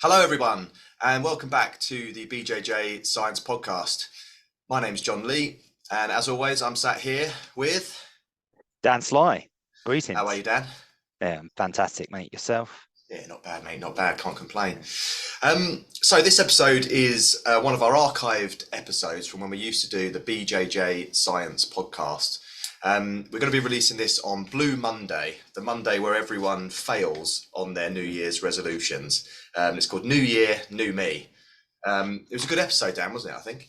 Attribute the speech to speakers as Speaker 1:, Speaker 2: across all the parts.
Speaker 1: Hello, everyone, and welcome back to the BJJ Science Podcast. My name's John Lee, and as always, I'm sat here with
Speaker 2: Dan Sly. Greetings.
Speaker 1: How are you, Dan?
Speaker 2: Yeah, fantastic, mate. Yourself?
Speaker 1: Yeah, not bad, mate. Not bad. Can't complain. So this episode is one of our archived episodes from when we used to do the BJJ Science Podcast. We're going to be releasing this on Blue Monday, the Monday where everyone fails on their New Year's resolutions. It's called New Year, New Me. It was a good episode, Dan, wasn't it? I think.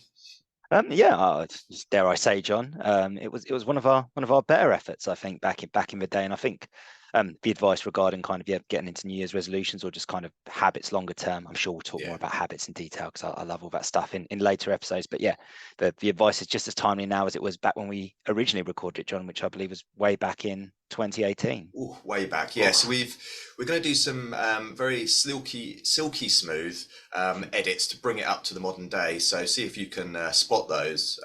Speaker 2: Dare I say, John? It was one of our better efforts, I think, back in the day. And I think the advice regarding kind of getting into New Year's resolutions or just kind of habits longer term. I'm sure we'll talk more about habits in detail because I love all that stuff in later episodes. But yeah, the advice is just as timely now as it was back when we originally recorded it, John, which I believe was way back in 2018.
Speaker 1: Ooh, way back, yeah. So we're going to do some very silky smooth edits to bring it up to the modern day. So see if you can spot those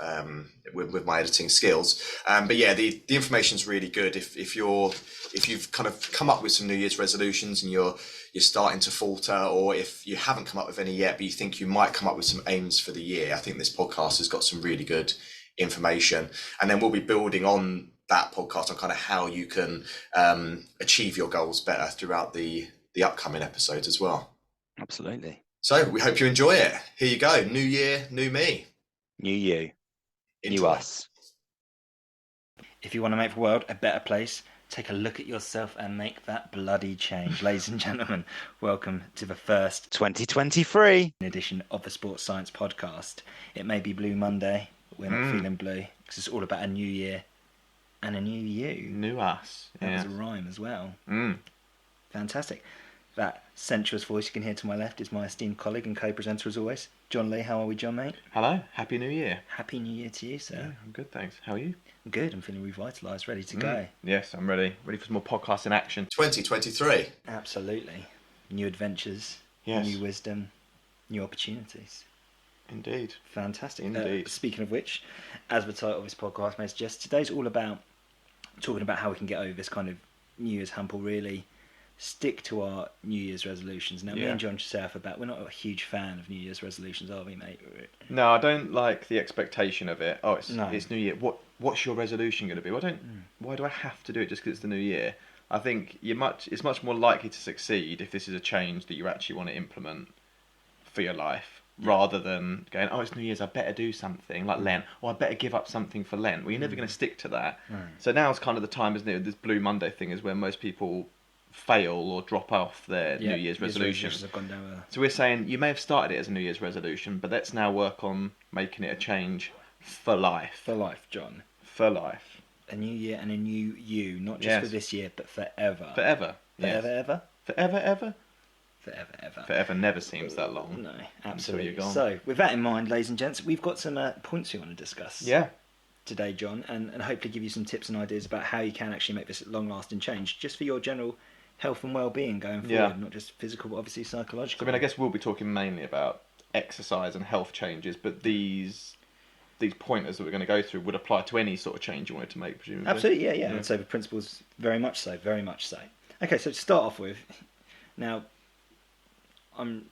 Speaker 1: with my editing skills. But yeah, the information's really good if you've kind of come up with some New Year's resolutions and you're starting to falter, or if you haven't come up with any yet, but you think you might come up with some aims for the year. I think this podcast has got some really good information, and then we'll be building on that podcast on kind of how you can achieve your goals better throughout the upcoming episodes as well.
Speaker 2: Absolutely.
Speaker 1: So we hope you enjoy it. Here you go. New year, new me.
Speaker 2: New you.
Speaker 1: Enjoy.
Speaker 2: New us. If you want to make the world a better place, take a look at yourself and make that bloody change. Ladies and gentlemen, welcome to the first 2023 edition of the Sports Science Podcast. It may be Blue Monday, but we're not feeling blue because it's all about a new year and a new you.
Speaker 3: New us.
Speaker 2: That was a rhyme as well. Fantastic. That sensuous voice you can hear to my left is my esteemed colleague and co-presenter as always, John Lee. How are we, John, mate?
Speaker 3: Hello. Happy New Year.
Speaker 2: Happy New Year to you, sir.
Speaker 3: Yeah, I'm good, thanks. How are you?
Speaker 2: I'm good. I'm feeling revitalised, ready to go.
Speaker 3: Yes, I'm ready. Ready for some more podcasts in action.
Speaker 1: 2023.
Speaker 2: Absolutely. New adventures, new wisdom, new opportunities.
Speaker 3: Indeed.
Speaker 2: Fantastic.
Speaker 3: Indeed.
Speaker 2: Speaking of which, as the title of this podcast may suggest, today's all about talking about how we can get over this kind of New Year's hump, or really stick to our New Year's resolutions. Now, me and John yourself we're not a huge fan of New Year's resolutions, are we, mate?
Speaker 3: No, I don't like the expectation of it. Oh, it's New Year. What's your resolution going to be? Why do I have to do it just because it's the New Year? I think it's much more likely to succeed if this is a change that you actually want to implement for your life, rather than going, oh, it's New Year's, I better do something like Lent, or I better give up something for Lent. Well, you're never going to stick to that. So now's kind of the time, isn't it? This Blue Monday thing is where most people fail or drop off their New Year's resolutions.
Speaker 2: Have gone down
Speaker 3: So we're saying you may have started it as a New Year's resolution, but let's now work on making it a change for life.
Speaker 2: For life, John.
Speaker 3: For life.
Speaker 2: A new year and a new you, not just for this year, but forever.
Speaker 3: Forever.
Speaker 2: Forever, ever?
Speaker 3: Forever, ever?
Speaker 2: Forever, ever.
Speaker 3: Forever never seems that long.
Speaker 2: No, absolutely.
Speaker 3: Until you're gone.
Speaker 2: So, with that in mind, ladies and gents, we've got some points we want to discuss today, John, and hopefully give you some tips and ideas about how you can actually make this long-lasting change, just for your general health and well-being going forward, not just physical, but obviously psychological.
Speaker 3: So, I guess we'll be talking mainly about exercise and health changes, but these pointers that we're going to go through would apply to any sort of change you wanted to make, presumably.
Speaker 2: Absolutely, yeah. I'd say the principles very much so. Okay, so to start off with, now, I'm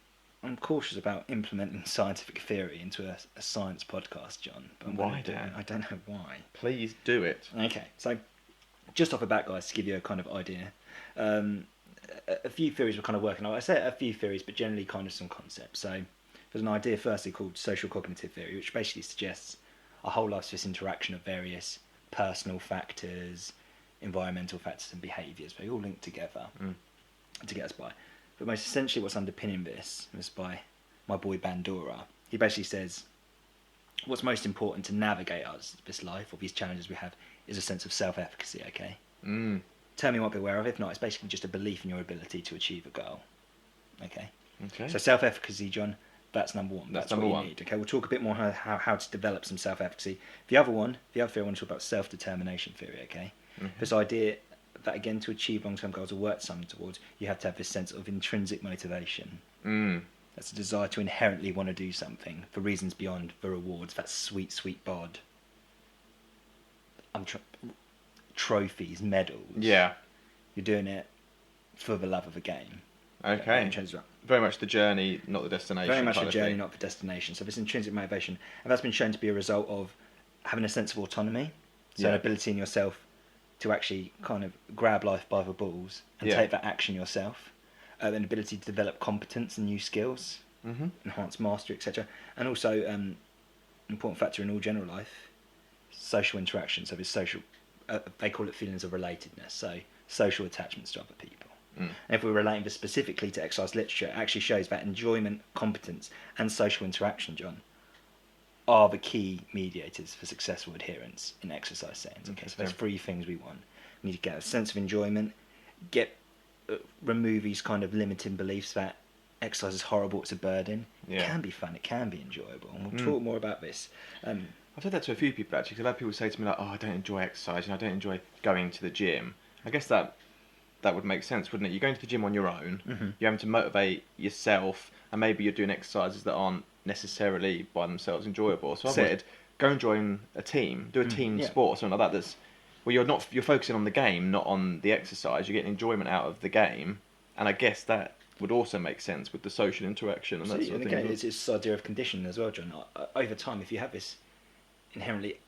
Speaker 2: cautious about implementing scientific theory into a science podcast, John. But
Speaker 3: why, Dan?
Speaker 2: I don't know why.
Speaker 3: Please do it.
Speaker 2: Okay, so just off the bat, guys, to give you a kind of idea, a few theories we're kind of working on. I say a few theories, but generally kind of some concepts. So there's an idea firstly called social cognitive theory, which basically suggests a whole life's this interaction of various personal factors, environmental factors and behaviours. They all link together to get us by. But most essentially what's underpinning this is by my boy Bandura. He basically says what's most important to navigate this life or these challenges we have is a sense of self-efficacy, okay? Term you might be aware of. If not, it's basically just a belief in your ability to achieve a goal. Okay. So self-efficacy, John, that's number one. That's what you need. Okay, we'll talk a bit more how to develop some self-efficacy. The other theory I want to talk about self-determination theory. Okay, this idea that again to achieve long-term goals or work something towards, you have to have this sense of intrinsic motivation. That's a desire to inherently want to do something for reasons beyond the rewards. That sweet, sweet bod. Trophies, medals.
Speaker 3: Yeah.
Speaker 2: You're doing it for the love of the game.
Speaker 3: Okay. very much the journey, not the destination.
Speaker 2: Very much the journey, not the destination. So this intrinsic motivation, and that's been shown to be a result of having a sense of autonomy, so an ability in yourself to actually kind of grab life by the balls and take that action yourself, an ability to develop competence and new skills, enhance mastery, etc. And also, an important factor in all general life, social interaction. So there's social, they call it feelings of relatedness, so social attachments to other people. And if we're relating this specifically to exercise literature, it actually shows that enjoyment, competence, and social interaction, John, are the key mediators for successful adherence in exercise settings. Okay, so there's 3 things we want. We need to get a sense of enjoyment, remove these kind of limiting beliefs that exercise is horrible, it's a burden. It can be fun, it can be enjoyable, and we'll talk more about this.
Speaker 3: I've said that to a few people actually, because I've had people say to me like, "Oh, I don't enjoy exercise, and I don't enjoy going to the gym." I guess that would make sense, wouldn't it? You're going to the gym on your own, you're having to motivate yourself, and maybe you're doing exercises that aren't necessarily by themselves enjoyable. So I said, go and join a team, do a team sport or something like that. You're focusing on the game, not on the exercise. You're getting enjoyment out of the game, and I guess that would also make sense with the social interaction and that sort of thing.
Speaker 2: Again, it's this idea of conditioning as well, John. Over time, if you have this inherently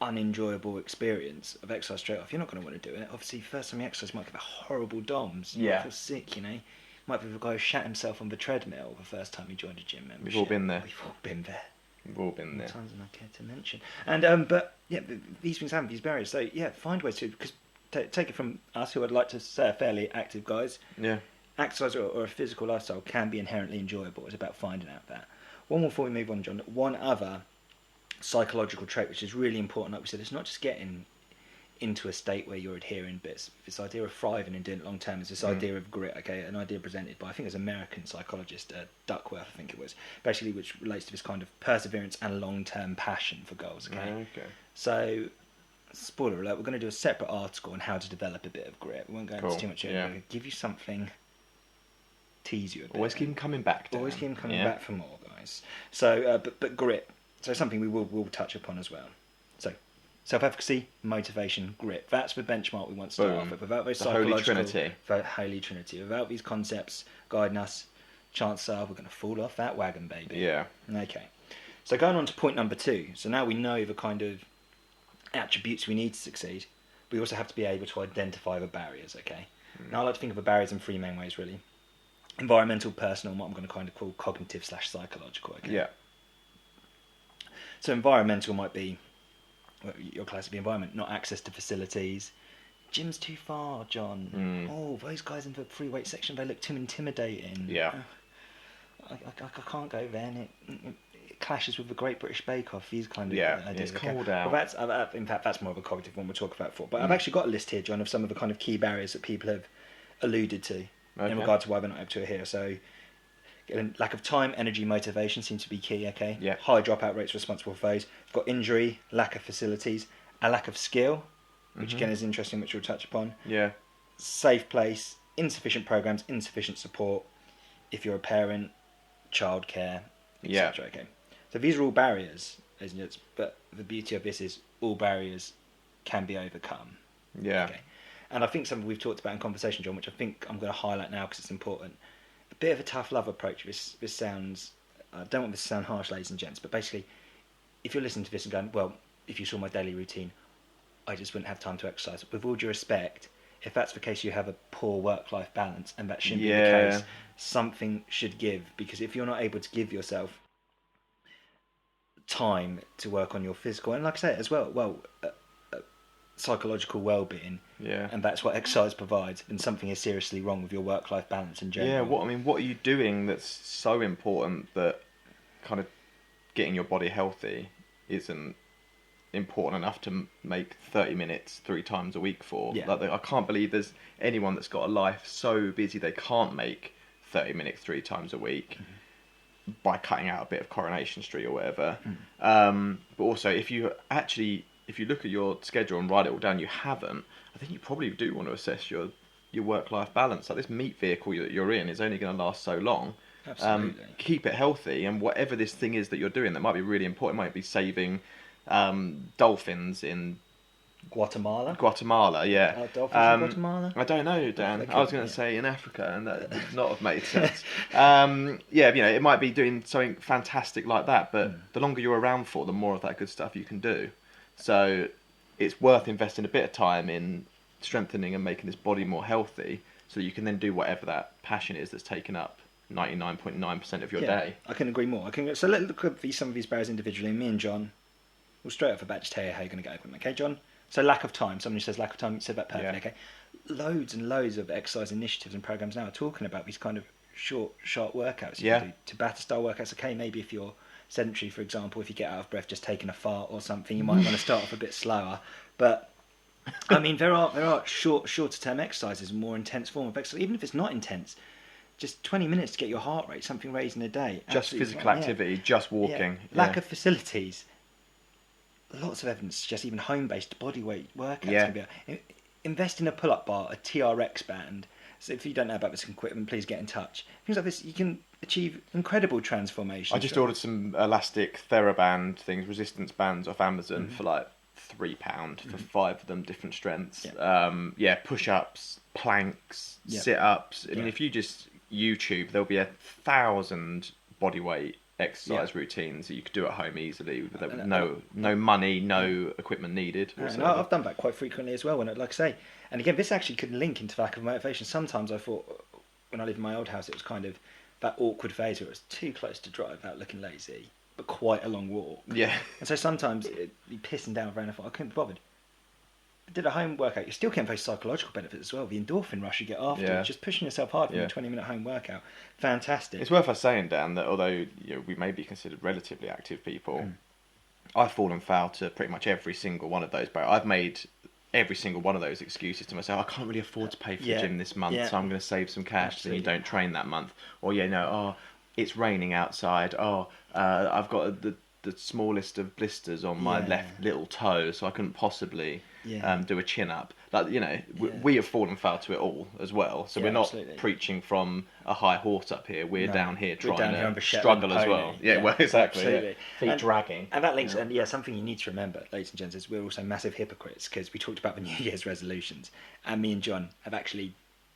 Speaker 2: unenjoyable experience of exercise straight off, you're not going to want to do it. Obviously, first time you exercise, you might get horrible DOMs. You might feel sick, you know. Might be the guy who shat himself on the treadmill the first time he joined a gym membership.
Speaker 3: We've all been there.
Speaker 2: We've all been there.
Speaker 3: We've all been there.
Speaker 2: Times than I care to mention. And but yeah, these things have these barriers. So yeah, find ways to, because take it from us who I'd like to say are fairly active guys.
Speaker 3: Yeah.
Speaker 2: Exercise or a physical lifestyle can be inherently enjoyable. It's about finding out that. One more before we move on, John. One other psychological trait which is really important, like we said, it's not just getting into a state where you're adhering, but it's this idea of thriving and doing it long term. Is this idea of grit, okay? An idea presented by, I think it was an American psychologist, Duckworth, I think it was, basically, which relates to this kind of perseverance and long-term passion for goals, okay? So, spoiler alert, we're going to do a separate article on how to develop a bit of grit. We won't go into too much. We'll give you something, tease you a bit.
Speaker 3: Always keep them coming back.
Speaker 2: Always keep them coming back for more, guys. So, but grit. So something we'll touch upon as well. So, self-efficacy, motivation, grit. That's the benchmark we want to start off with. Without those psychological... Holy Trinity. Without these concepts guiding us, chances are we're going to fall off that wagon, baby.
Speaker 3: Yeah.
Speaker 2: Okay. So going on to point number 2. So now we know the kind of attributes we need to succeed. We also have to be able to identify the barriers, okay? Now I like to think of the barriers in 3 main ways, really. Environmental, personal, and what I'm going to kind of call cognitive/psychological, okay?
Speaker 3: Yeah.
Speaker 2: So environmental might be your classic environment, not access to facilities. Gym's too far, John. Oh, those guys in the free weight section, they look too intimidating.
Speaker 3: Yeah.
Speaker 2: I can't go there, and it clashes with the Great British Bake Off. These kind of ideas.
Speaker 3: It's cold out.
Speaker 2: Well, in fact, that's more of a cognitive one we'll talk about for. But I've actually got a list here, John, of some of the kind of key barriers that people have alluded to in regard to why they're not able to adhere. So, lack of time, energy, motivation seems to be key, okay?
Speaker 3: Yeah.
Speaker 2: High dropout rates responsible for those. We've got injury, lack of facilities, a lack of skill, which again is interesting, which we'll touch upon.
Speaker 3: Yeah.
Speaker 2: Safe place, insufficient programs, insufficient support, if you're a parent, childcare, etc. Okay. So these are all barriers, isn't it? But the beauty of this is all barriers can be overcome.
Speaker 3: Yeah.
Speaker 2: Okay. And I think something we've talked about in conversation, John, which I think I'm going to highlight now because it's important. A bit of a tough love approach. This sounds, I don't want this to sound harsh, ladies and gents, but basically, if you're listening to this and going, well, if you saw my daily routine, I just wouldn't have time to exercise. With all due respect, if that's the case, you have a poor work-life balance, and that shouldn't be the case. Something should give, because if you're not able to give yourself time to work on your physical, and like I say as well, psychological well-being, and that's what exercise provides, then something is seriously wrong with your work-life balance in general.
Speaker 3: What are you doing that's so important that kind of getting your body healthy isn't important enough to make 30 minutes 3 times a week for? I can't believe there's anyone that's got a life so busy they can't make 30 minutes 3 times a week by cutting out a bit of Coronation Street or whatever. But also, if you look at your schedule and write it all down, you haven't, I think you probably do want to assess your work-life balance. Like, this meat vehicle that you're in is only going to last so long.
Speaker 2: Absolutely.
Speaker 3: Keep it healthy, and whatever this thing is that you're doing that might be really important, it might be saving dolphins in
Speaker 2: Guatemala.
Speaker 3: Guatemala, yeah.
Speaker 2: Dolphins in Guatemala?
Speaker 3: I don't know, Dan. I was going to say in Africa, and that would not have made sense. It might be doing something fantastic like that, but the longer you're around for, the more of that good stuff you can do. So it's worth investing a bit of time in strengthening and making this body more healthy, so that you can then do whatever that passion is that's taken up 99.9% of your day.
Speaker 2: I can agree more. So let's look at some of these barriers individually. Me and John, we'll straight off the bat just tell you how you're going to get over them. Okay, John? So lack of time. Someone who says lack of time, you said that perfectly, okay? Loads and loads of exercise initiatives and programs now are talking about these kind of short, sharp workouts you can do. Tabata style workouts, okay, maybe if you're sedentary, for example, if you get out of breath just taking a fart or something, you might want to start off a bit slower. But I mean, there are shorter term exercises, more intense form of exercise, even if it's not intense. Just 20 minutes to get your heart rate, something raised in a day.
Speaker 3: Just physical activity, just walking.
Speaker 2: Lack of facilities. Lots of evidence suggests even home-based bodyweight workouts. Invest in a pull-up bar, a TRX band. So if you don't know about this equipment, please get in touch. Things like this, you can achieve incredible transformation.
Speaker 3: I just ordered some elastic TheraBand things, resistance bands off Amazon for like £3 for 5 of them, different strengths. Push-ups, planks, sit-ups. I mean, if you just YouTube, there'll be 1,000 bodyweight exercise routines that you could do at home easily with no money, no equipment needed.
Speaker 2: I've done that quite frequently as well. When, like I say, and again, this actually could link into lack of motivation. Sometimes I thought, when I lived in my old house, it was kind of that awkward phase where it was too close to drive without looking lazy, but quite a long walk.
Speaker 3: Yeah. And
Speaker 2: so sometimes it'd be pissing down around. I thought I couldn't be bothered. Did a home workout, you still get those psychological benefits as well. The endorphin rush you get after, just pushing yourself hard from a 20-minute home workout. Fantastic.
Speaker 3: It's worth us saying, Dan, that although we may be considered relatively active people, I've fallen foul to pretty much every single one of those. But I've made every single one of those excuses to myself. I can't really afford to pay for the gym this month, so I'm going to save some cash. Then you don't train that month. Or it's raining outside. I've got the smallest of blisters on my left little toe, so I couldn't possibly do a chin up. We have fallen foul to it all as well. So we're not preaching from a high horse up here. We're down here trying to struggle as well. Well, exactly.
Speaker 2: Absolutely.
Speaker 3: Feet dragging.
Speaker 2: And that links, something you need to remember, ladies and gents, is we're also massive hypocrites because we talked about the New Year's resolutions, and me and John have actually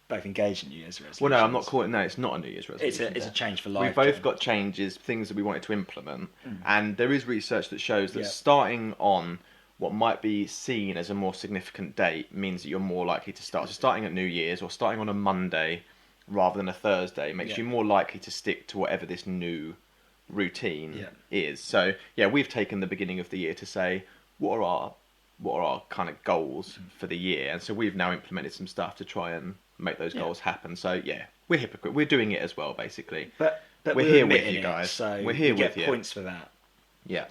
Speaker 2: both engaged in New Year's resolutions.
Speaker 3: Well, no, I'm not calling it. No, it's not a New Year's resolution.
Speaker 2: It's a change for life.
Speaker 3: We've both got changes, things that we wanted to implement, and there is research that shows that starting on what might be seen as a more significant date means that you're more likely to start. So starting at New Year's or starting on a Monday rather than a Thursday makes you more likely to stick to whatever this new routine is. So we've taken the beginning of the year to say what are our kind of goals for the year, and so we've now implemented some stuff to try and make those goals happen. So we're hypocrite. We're doing it as well, basically. But
Speaker 2: we're
Speaker 3: here with you guys.
Speaker 2: So
Speaker 3: we're here with
Speaker 2: you. Get points for that.
Speaker 3: Yeah,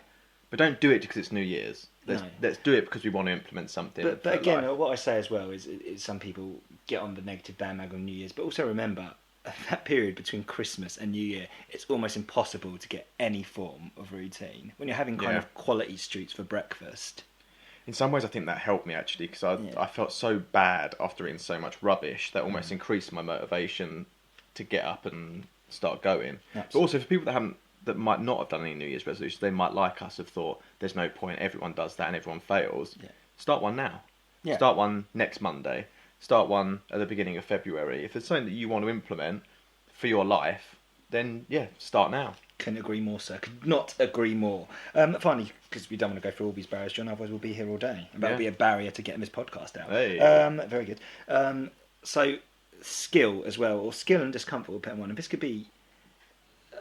Speaker 3: but don't do it because it's New Year's. Let's do it because we want to implement something.
Speaker 2: But again, what I say as well is some people get on the negative bandwagon on New Year's, but also remember that period between Christmas and New Year, it's almost impossible to get any form of routine when you're having kind of quality streets for breakfast.
Speaker 3: In some ways, I think that helped me actually because I felt so bad after eating so much rubbish that almost increased my motivation to get up and start going. Absolutely. But also for people that might not have done any New Year's resolutions, they might, like us, have thought there's no point, everyone does that and everyone fails. Start one now. Start one next Monday. Start one at the beginning of February. If there's something that you want to implement for your life, then start now.
Speaker 2: Couldn't agree more, sir. Could not agree more. Finally, because we don't want to go through all these barriers, John, otherwise we'll be here all day. And that'll be a barrier to getting this podcast out.
Speaker 3: Hey.
Speaker 2: Very good. So skill as well, or skill and discomfort, we'll put in one. And this could be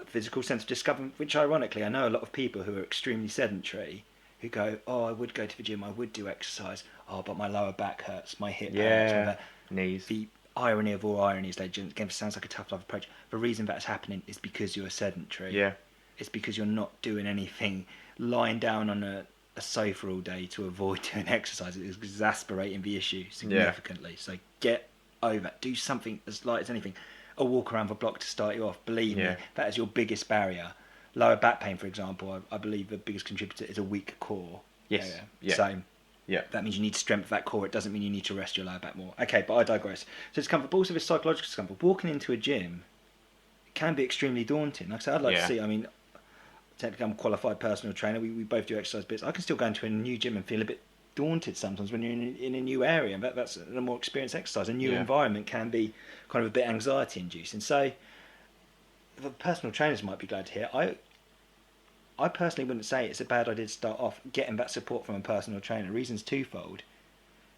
Speaker 2: a physical sense of discomfort, which ironically, I know a lot of people who are extremely sedentary who go, I would go to the gym, I would do exercise, but my lower back hurts, my hip hurts.
Speaker 3: Knees.
Speaker 2: The irony of all ironies, ladies and gents, again, it sounds like a tough love approach. The reason that's happening is because you're sedentary.
Speaker 3: Yeah.
Speaker 2: It's because you're not doing anything, lying down on a sofa all day to avoid doing exercise. It's exasperating the issue significantly. So get over it. Do something as light as anything. A walk around the block to start you off. Believe me, that is your biggest barrier. Lower back pain, for example, I believe the biggest contributor is a weak core.
Speaker 3: Yes.
Speaker 2: So that means you need to strengthen that core. It doesn't mean you need to rest your lower back more. Okay, but I digress. So discomfort, but also this psychological discomfort. Walking into a gym can be extremely daunting. Like I said, I'd like to see, I mean, technically I'm a qualified personal trainer. We both do exercise bits. I can still go into a new gym and feel a bit daunted sometimes when you're in a new area. But that's a more experienced exercise. A new
Speaker 3: Yeah.
Speaker 2: environment can be kind of a bit anxiety inducing. So the personal trainers might be glad to hear. I personally wouldn't say it's a bad idea to start off getting that support from a personal trainer. Reasons twofold.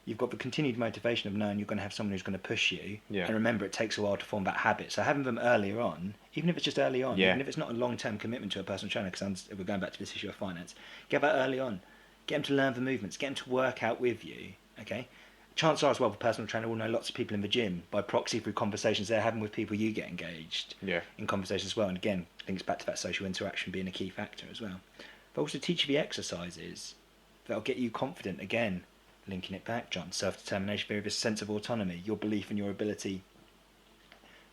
Speaker 2: You've got the continued motivation of knowing you're going to have someone who's going to push you.
Speaker 3: Yeah.
Speaker 2: And remember, it takes a while to form that habit. So having them earlier on, even if it's just early on,
Speaker 3: Yeah.
Speaker 2: even if it's not a long-term commitment to a personal trainer, because we're going back to this issue of finance, get that early on. Get them to learn the movements. Get them to work out with you. Okay. Chances are as well, the personal trainer will know lots of people in the gym by proxy through conversations they're having with people. You get engaged in conversations as well. And again, I think it's back to that social interaction being a key factor as well. But also teach you the exercises that'll get you confident again. Linking it back, John, self-determination, theory of a sense of autonomy, your belief in your ability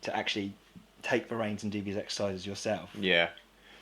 Speaker 2: to actually take the reins and do these exercises yourself.
Speaker 3: Yeah.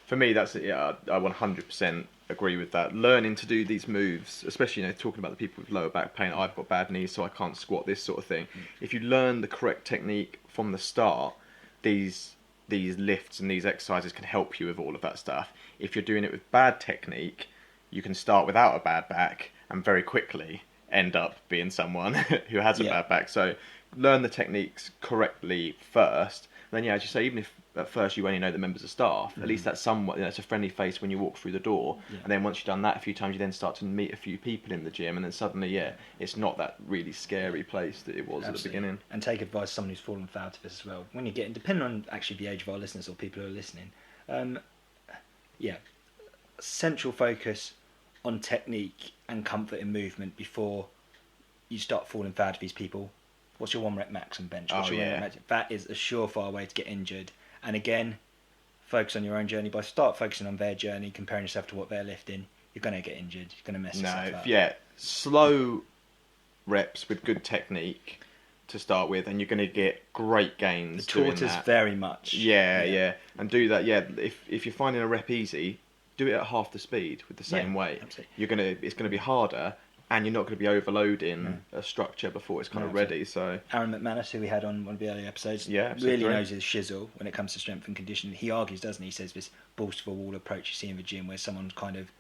Speaker 3: For me, that's it. Yeah, I 100% agree with that. Learning to do these moves, especially, talking about the people with lower back pain, I've got bad knees, so I can't squat, this sort of thing. If you learn the correct technique from the start, these lifts and these exercises can help you with all of that stuff. If you're doing it with bad technique, you can start without a bad back and very quickly end up being someone who has a bad back. So learn the techniques correctly first. Then, as you say, even if at first you only know the members of staff, at least that's somewhat, it's a friendly face when you walk through the door. Yeah. And then once you've done that a few times, you then start to meet a few people in the gym, and then suddenly, it's not that really scary place that it was at the beginning.
Speaker 2: And take advice from someone who's fallen foul to this as well. When you're getting, depending on actually the age of our listeners or people who are listening, central focus on technique and comfort in movement before you start falling foul to these people. What's your 1 rep max on bench? What's your 1 rep max? That is a surefire way to get injured. And again, focus on your own journey. By start focusing on their journey, comparing yourself to what they're lifting, you're going to get injured. You're going to mess yourself up.
Speaker 3: Yeah, slow reps with good technique to start with, and you're going to get great gains.
Speaker 2: The tortoise very much.
Speaker 3: Yeah. And do that. Yeah, if you're finding a rep easy, do it at half the speed with the same weight.
Speaker 2: Absolutely.
Speaker 3: It's going to be harder, and you're not going to be overloading a structure before it's kind of ready. So
Speaker 2: Aaron McManus, who we had on one of the earlier episodes,
Speaker 3: really
Speaker 2: knows his shizzle when it comes to strength and conditioning. He argues, doesn't he? He says this balls to the wall approach you see in the gym, where someone kind of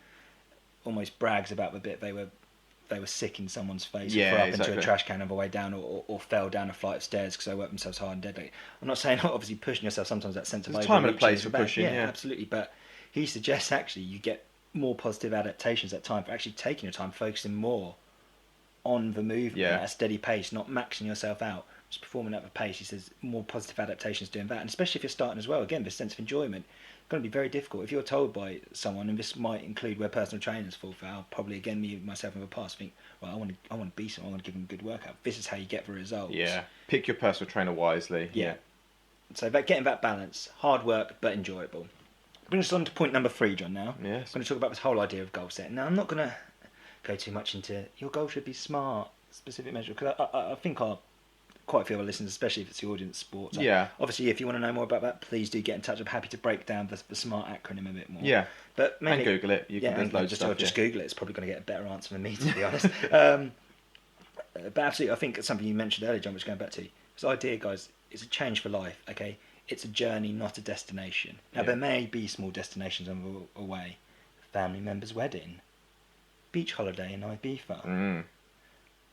Speaker 2: almost brags about the bit they were sick in someone's face, or threw up into a trash can on the way down, or fell down a flight of stairs because they worked themselves hard and deadly. I'm not saying obviously pushing yourself. Sometimes that sense of
Speaker 3: there's time and a place for pushing.
Speaker 2: Yeah, absolutely. But he suggests actually you get more positive adaptations at time for actually taking your time, focusing more on the movement at a steady pace, not maxing yourself out, just performing at the pace. He says more positive adaptations doing that, and especially if you're starting as well. Again, this sense of enjoyment going to be very difficult if you're told by someone, and this might include where personal trainers fall foul. Probably again, me myself in the past think, well, I want to be someone. I want to give them a good workout. This is how you get the results.
Speaker 3: Yeah, pick your personal trainer wisely. Yeah.
Speaker 2: So getting that balance, hard work but enjoyable. Brings us on to point number 3, John. Now,
Speaker 3: yes.
Speaker 2: I'm going to talk about this whole idea of goal setting. Now, I'm not going to go too much into your goal should be smart, specific measure, because I think quite a few of our listeners, especially if it's the audience sport. So obviously, if you want to know more about that, please do get in touch. I'm happy to break down the SMART acronym a bit more.
Speaker 3: Yeah.
Speaker 2: But mainly,
Speaker 3: and Google it. There's loads of stuff.
Speaker 2: Just Google it. It's probably going to get a better answer than me, to be honest. But absolutely, I think it's something you mentioned earlier, John, which going back to this idea, guys, it's a change for life. Okay, it's a journey, not a destination. Now there may be small destinations on the way, family member's wedding, beach holiday in Ibiza,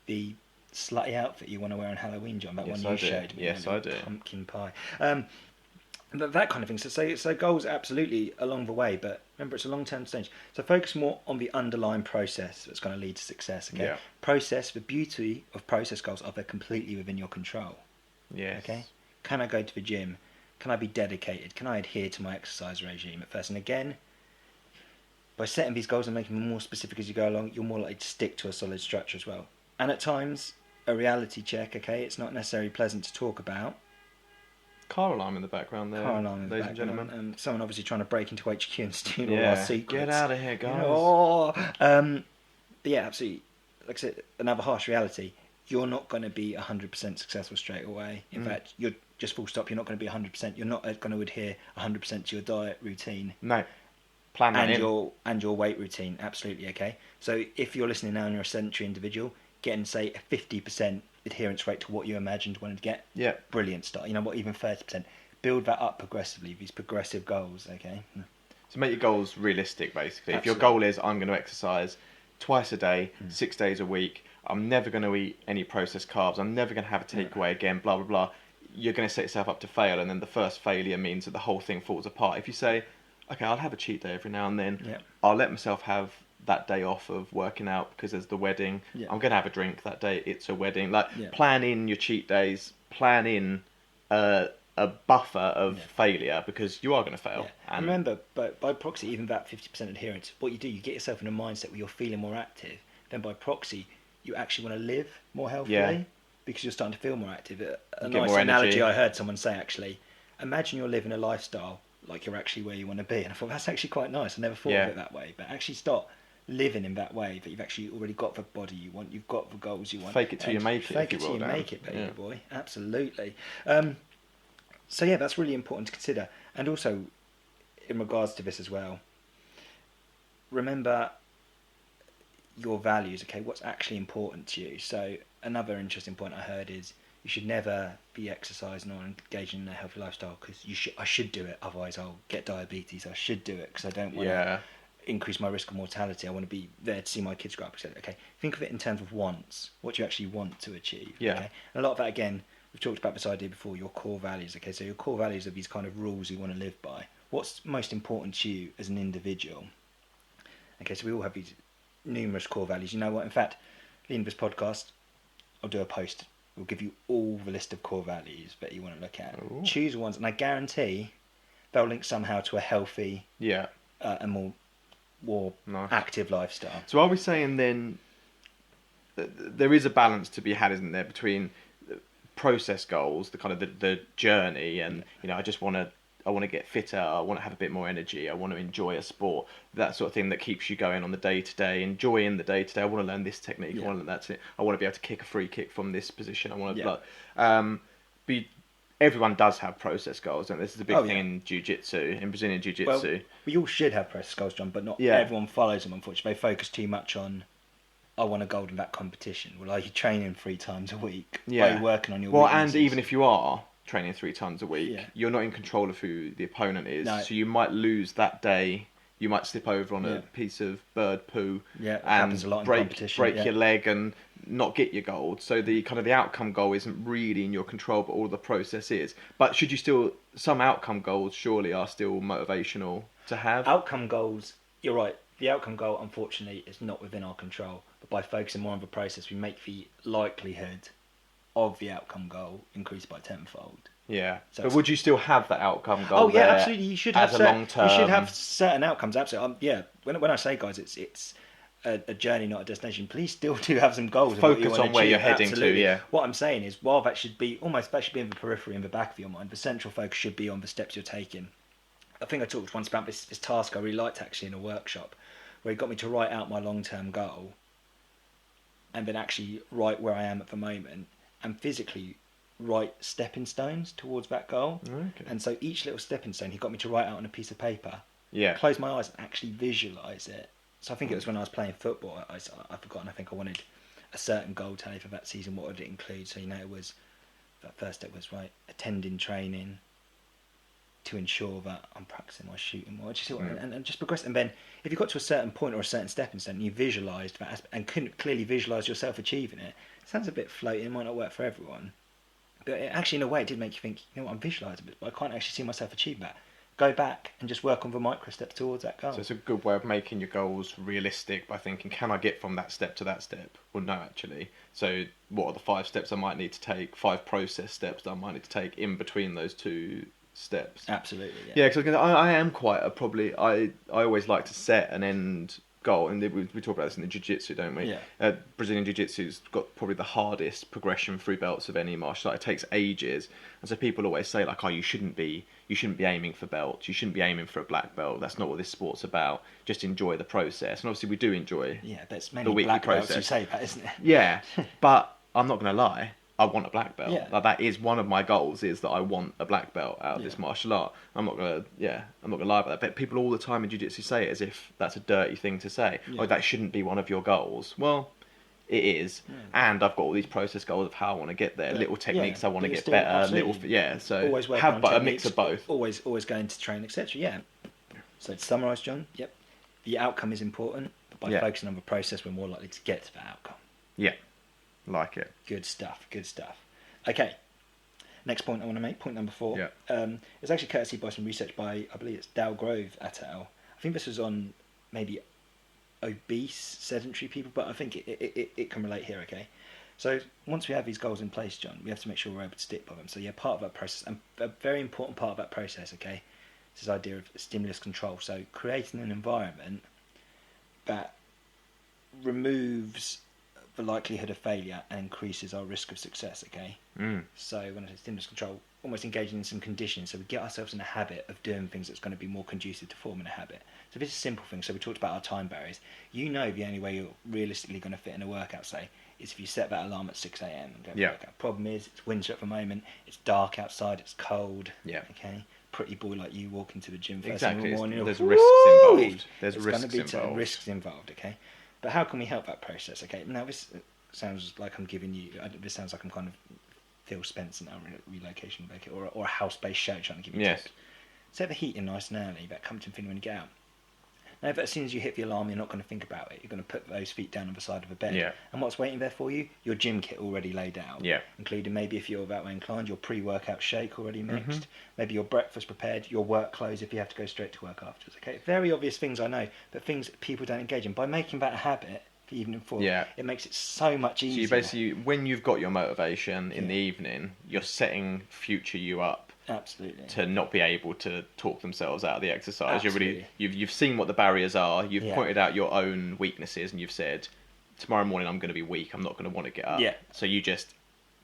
Speaker 2: the slutty outfit you want to wear on Halloween, John, that one you showed me.
Speaker 3: Yes, I do.
Speaker 2: Pumpkin pie. That kind of thing. So goals absolutely along the way, but remember it's a long-term stage. So focus more on the underlying process that's going to lead to success. Okay.
Speaker 3: Yeah.
Speaker 2: Process. The beauty of process goals are they're completely within your control.
Speaker 3: Yes.
Speaker 2: Okay. Can I go to the gym? Can I be dedicated? Can I adhere to my exercise regime at first? And again, by setting these goals and making them more specific as you go along, you're more likely to stick to a solid structure as well. And at times, a reality check. Okay, it's not necessarily pleasant to talk about.
Speaker 3: Car alarm in the background there, ladies and gentlemen.
Speaker 2: Someone obviously trying to break into HQ and steal all our secrets.
Speaker 3: Get out of here, guys.
Speaker 2: But yeah, absolutely. Like I said, another harsh reality. You're not going to be 100% successful straight away. In fact, you're just full stop. You're not going to be 100%. You're not going to adhere 100% to your diet routine.
Speaker 3: No. Plan that in.
Speaker 2: And your weight routine. Absolutely, okay? So if you're listening now and you're a sedentary individual, getting, say, a 50% adherence rate to what you imagined wanted to get.
Speaker 3: Yeah.
Speaker 2: Brilliant start. You know what, even 30%. Build that up progressively, these progressive goals, okay?
Speaker 3: So make your goals realistic, basically.
Speaker 2: Absolutely.
Speaker 3: If your goal is, I'm going to exercise twice a day, 6 days a week. I'm never going to eat any processed carbs. I'm never going to have a takeaway again, blah, blah, blah. You're going to set yourself up to fail, and then the first failure means that the whole thing falls apart. If you say, okay, I'll have a cheat day every now and then. I'll let myself have that day off of working out because there's the wedding. I'm going to have a drink that day. It's a wedding. Plan in your cheat days. Plan in a buffer of failure, because you are going to fail.
Speaker 2: And remember, by proxy, even that 50% adherence, what you do, you get yourself in a mindset where you're feeling more active. Then by proxy, you actually want to live more healthily because you're starting to feel more active. A nice analogy I heard someone say, actually, imagine you're living a lifestyle like you're actually where you want to be. And I thought, that's actually quite nice. I never thought of it that way. But actually start living in that way, that you've actually already got the body you want, you've got the goals you want.
Speaker 3: Fake it till you make it.
Speaker 2: Fake it till you make it, baby boy. Absolutely. So that's really important to consider. And also, in regards to this as well, remember your values. Okay, what's actually important to you? So another interesting point I heard is you should never be exercising or engaging in a healthy lifestyle because I should do it, otherwise I'll get diabetes. I should do it because I don't want to increase my risk of mortality. I want to be there to see my kids grow up, etc. Okay, think of it in terms of wants. What do you actually want to achieve? Okay? And a lot of that, again, we've talked about this idea before, your core values. Okay, so your core values are these kind of rules you want to live by. What's most important to you as an individual? Okay, so we all have these numerous core values. You know what? In fact, at the end of this podcast, I'll do a post. We'll give you all the list of core values that you want to look at. Ooh. Choose ones, and I guarantee they'll link somehow to a healthy, and more active lifestyle.
Speaker 3: So are we saying then that there is a balance to be had, isn't there, between process goals, the kind of the journey, and I want to get fitter, I want to have a bit more energy, I want to enjoy a sport, that sort of thing that keeps you going on the day-to-day, enjoying the day-to-day. I want to learn this technique, I want to learn that. I want to be able to kick a free kick from this position. I want to everyone does have process goals, and this is a big thing in jiu-jitsu, in Brazilian jiu-jitsu.
Speaker 2: Well, we all should have process goals, John, but not everyone follows them, unfortunately. They focus too much on, I want a gold in that competition. Well, are you training 3 times a week? Are you working on your weaknesses?
Speaker 3: And even if you are training 3 times a week, you're not in control of who the opponent is. No. So you might lose that day. You might slip over on a piece of bird poo and
Speaker 2: a lot
Speaker 3: break your leg and not get your gold. So the kind of the outcome goal isn't really in your control, but all the process is. But some outcome goals surely are still motivational to have.
Speaker 2: Outcome goals, you're right. The outcome goal, unfortunately, is not within our control. But by focusing more on the process, we make the likelihood of the outcome goal increase by tenfold.
Speaker 3: Yeah. So but would you still have that outcome goal? Oh yeah,
Speaker 2: absolutely. You should have long term. You should have certain outcomes. Absolutely. When I say, guys, it's a journey, not a destination. Please still do have some goals.
Speaker 3: Focus on where you're heading to. Yeah.
Speaker 2: What I'm saying is, while that should be in the periphery, in the back of your mind, the central focus should be on the steps you're taking. I think I talked once about this task I really liked actually in a workshop, where it got me to write out my long-term goal, and then actually write where I am at the moment, and physically write stepping stones towards that goal. Okay. And so each little stepping stone he got me to write out on a piece of paper. Close my eyes and actually visualise it. So I think it was when I was playing football, I've forgotten, I think I wanted a certain goal tally for that season. What would it include? So that first step was attending training to ensure that I'm practicing my shooting more, and just progress. And then if you got to a certain point or a certain stepping stone, you visualised that aspect and couldn't clearly visualise yourself achieving it. It sounds a bit floaty, it might not work for everyone. But actually, in a way, it did make you think, I'm visualising it, but I can't actually see myself achieve that. Go back and just work on the micro steps towards that goal.
Speaker 3: So it's a good way of making your goals realistic by thinking, can I get from that step to that step? Well, no, actually. So what are the 5 steps I might need to take, 5 process steps that I might need to take in between those 2 steps?
Speaker 2: Absolutely,
Speaker 3: yeah. Because I am quite I always like to set an end goal, and we talk about this in the jiu-jitsu, don't we? Brazilian jiu-jitsu's got probably the hardest progression through belts of any martial art. It takes ages, and so people always say you shouldn't be aiming for belts, you shouldn't be aiming for a black belt. That's not what this sport's about. Just enjoy the process, and obviously we do enjoy
Speaker 2: but it's mainly the weekly black process. Belts who say that, isn't it?
Speaker 3: But I'm not going to lie, I want a black belt. That is one of my goals, is that I want a black belt out of this martial art. I'm not gonna lie about that. But people all the time in jiu-jitsu say it as if that's a dirty thing to say. That shouldn't be one of your goals. Well, it is, and I've got all these process goals of how I want to get there. Little techniques I want to get better. So
Speaker 2: always
Speaker 3: have a mix of both.
Speaker 2: Always going to train, etc. So to summarise, John, the outcome is important, But by focusing on the process, we're more likely to get to that outcome.
Speaker 3: Yeah, like it.
Speaker 2: Good stuff. Okay, next point I want to make, point number 4.
Speaker 3: Yeah.
Speaker 2: It's actually courtesy by some research by, I believe it's Dalgrove et al. I think this was on maybe obese, sedentary people, but I think it can relate here, okay? So once we have these goals in place, John, we have to make sure we're able to stick by them. So part of that process, and a very important part of that process, okay, is this idea of stimulus control. So creating an environment that removes the likelihood of failure and increases our risk of success, okay? So when I say stimulus control, almost engaging in some conditions, so we get ourselves in a habit of doing things that's going to be more conducive to forming a habit. So this is a simple thing. So we talked about our time barriers. You know the only way you're realistically going to fit in a workout, say, is if you set that alarm at 6 a.m. and go for a workout. Problem is, it's winter at the moment, it's dark outside, it's cold, okay? Pretty boy like you walk into the gym first thing in the morning.
Speaker 3: There's risks involved.
Speaker 2: There's going to be risks involved, okay? But how can we help that process, okay? Now, this sounds like I'm giving you, this sounds like I'm kind of Phil Spencer now, relocation baker, or a house-based show trying to give you tips. Set the heating nice and early, that comforting feeling when you get out. Now, if as soon as you hit the alarm, you're not going to think about it. You're going to put those feet down on the side of the bed. And what's waiting there for you? Your gym kit already laid out. Including maybe, if you're that way inclined, your pre-workout shake already mixed. Maybe your breakfast prepared, your work clothes if you have to go straight to work afterwards. Okay, very obvious things, I know, but things that people don't engage in. By making that a habit for evening form, it makes it so much easier.
Speaker 3: So you basically, when you've got your motivation in the evening, you're setting future you up.
Speaker 2: Absolutely.
Speaker 3: To not be able to talk themselves out of the exercise. You've seen what the barriers are. You've pointed out your own weaknesses, and you've said, tomorrow morning I'm going to be weak. I'm not going to want to get up. So you just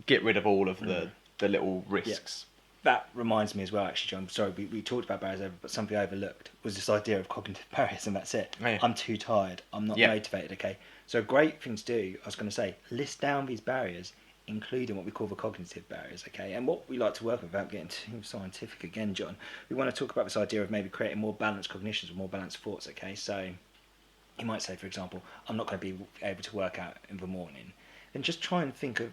Speaker 3: get rid of all of the little risks.
Speaker 2: That reminds me as well, actually, John. Sorry, we talked about barriers, but something I overlooked was this idea of cognitive barriers, and that's it. I'm too tired. I'm not motivated. Okay. So a great thing to do, I was going to say, list down these barriers, including what we call the cognitive barriers, okay? And what we like to work with, without getting too scientific again, John, we want to talk about this idea of maybe creating more balanced cognitions or more balanced thoughts, okay? So you might say, for example, I'm not going to be able to work out in the morning. Then just try and think of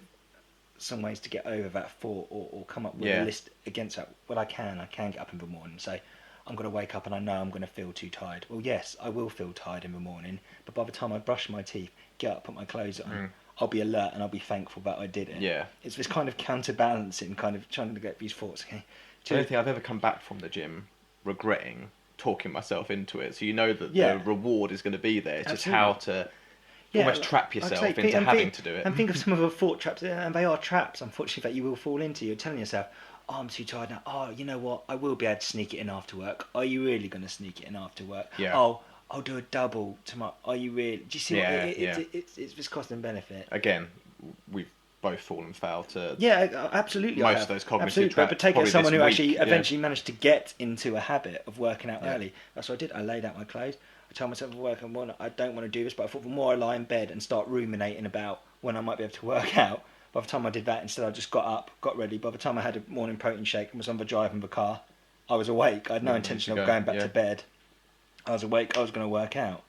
Speaker 2: some ways to get over that thought, or come up with a list against that. Well, I can get up in the morning and say, I'm going to wake up and I know I'm going to feel too tired. Well, yes, I will feel tired in the morning, but by the time I brush my teeth, get up, put my clothes on, I'll be alert and I'll be thankful that I did it. It's this kind of counterbalancing, kind of trying to get these thoughts. Okay.
Speaker 3: I don't think I've ever come back from the gym regretting talking myself into it. So you know that the reward is going to be there. It's just how to almost trap yourself into having to do it.
Speaker 2: And think of some of the thought traps, and they are traps, unfortunately, that you will fall into. You're telling yourself, oh, I'm too tired now. Oh, you know what? I will be able to sneak it in after work. Are you really going to sneak it in after work? Oh, I'll do a double tomorrow. Are you really? Do you see what it's this cost and benefit?
Speaker 3: Again, we've both fallen foul to
Speaker 2: absolutely.
Speaker 3: Most of those cognitive traps.
Speaker 2: But take it as someone who actually eventually managed to get into a habit of working out early. That's what I did. I laid out my clothes. I told myself I don't want to do this, but I thought the more I lie in bed and start ruminating about when I might be able to work out, by the time I did that, instead I just got up, got ready. By the time I had a morning protein shake and was on the drive in the car, I was awake. I had no intention of going back to bed. I was awake, I was going to work out.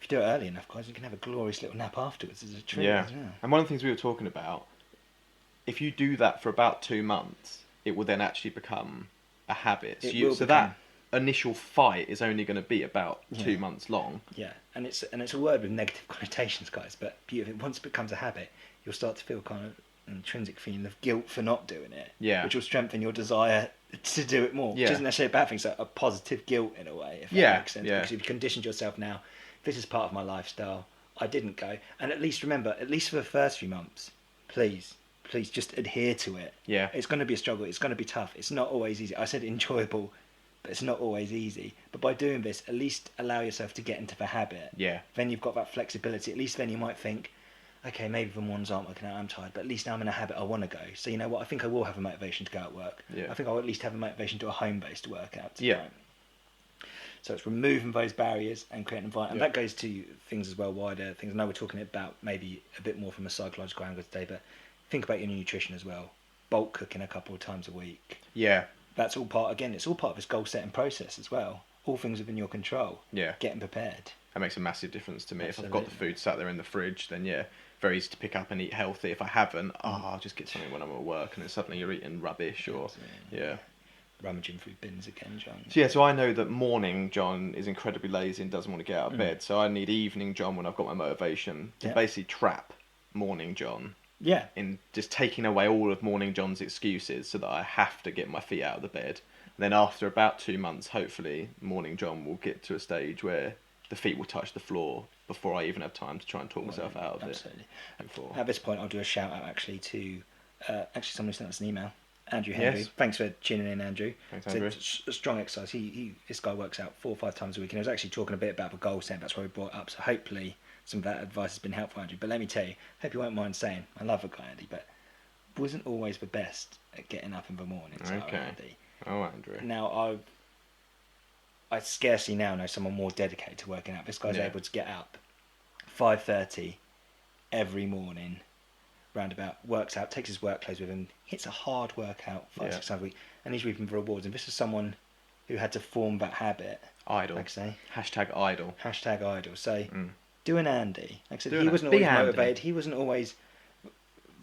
Speaker 2: If you do it early enough, guys, you can have a glorious little nap afterwards as a treat as well.
Speaker 3: And one of the things we were talking about, if you do that for about 2 months, it will then actually become a habit. So that initial fight is only going to be about 2 months long.
Speaker 2: Yeah, and it's a word with negative connotations, guys, but once it becomes a habit, you'll start to feel kind of an intrinsic feeling of guilt for not doing it, which will strengthen your desire to do it more, which isn't necessarily a bad thing. It's a positive guilt in a way, if that makes sense. Because if you conditioned yourself now, this is part of my lifestyle, I didn't go. And at least remember, at least for the first few months, please just adhere to it. It's going to be a struggle. It's going to be tough. It's not always easy. I said enjoyable, but it's not always easy. But by doing this, at least allow yourself to get into the habit. Then you've got that flexibility. At least then you might think, okay, maybe the mornings aren't working out, I'm tired, but at least now I'm in a habit, I want to go. So you know what, I think I will have a motivation to go at work. I think I'll at least have a motivation to do a home-based workout. So it's removing those barriers and creating an environment. And that goes to things as well, wider things. I know we're talking about maybe a bit more from a psychological angle today, but think about your nutrition as well. Bulk cooking a couple of times a week. That's all part, again, it's all part of this goal-setting process as well. All things within your control. Getting prepared.
Speaker 3: That makes a massive difference to me. If I've got the food sat there in the fridge, then very easy to pick up and eat healthy. If I haven't, I'll just get something when I'm at work, and then suddenly you're eating rubbish or
Speaker 2: rummaging through bins again, John.
Speaker 3: So I know that morning John is incredibly lazy and doesn't want to get out of bed. So I need evening John when I've got my motivation to basically trap morning John.
Speaker 2: Yeah.
Speaker 3: In just taking away all of morning John's excuses so that I have to get my feet out of the bed. And then after about 2 months, hopefully, morning John will get to a stage where the feet will touch the floor before I even have time to try and talk myself out of it.
Speaker 2: Absolutely. At this point, I'll do a shout out actually to someone who sent us an email. Andrew Henry.
Speaker 3: Yes.
Speaker 2: Thanks for tuning in, Andrew.
Speaker 3: Thanks, Andrew.
Speaker 2: It's a strong exercise. This guy works out 4 or 5 times a week, and I was actually talking a bit about the goal set. That's why we brought it up. So hopefully some of that advice has been helpful, Andrew. But let me tell you, hope you won't mind saying, I love the guy, Andy, but wasn't always the best at getting up in the morning.
Speaker 3: Okay.
Speaker 2: Andy.
Speaker 3: Oh, Andrew.
Speaker 2: Now I scarcely now know someone more dedicated to working out. This guy's able to get up 5:30 every morning. Roundabout, works out, takes his work clothes with him, hits a hard workout 5-6 times a week, and he's reaping the rewards. And this is someone who had to form that habit.
Speaker 3: Idle.
Speaker 2: Like I say.
Speaker 3: Hashtag idle.
Speaker 2: Hashtag idle. So, do an Andy. Like I said, he wasn't
Speaker 3: Big
Speaker 2: always
Speaker 3: Andy.
Speaker 2: motivated. He wasn't always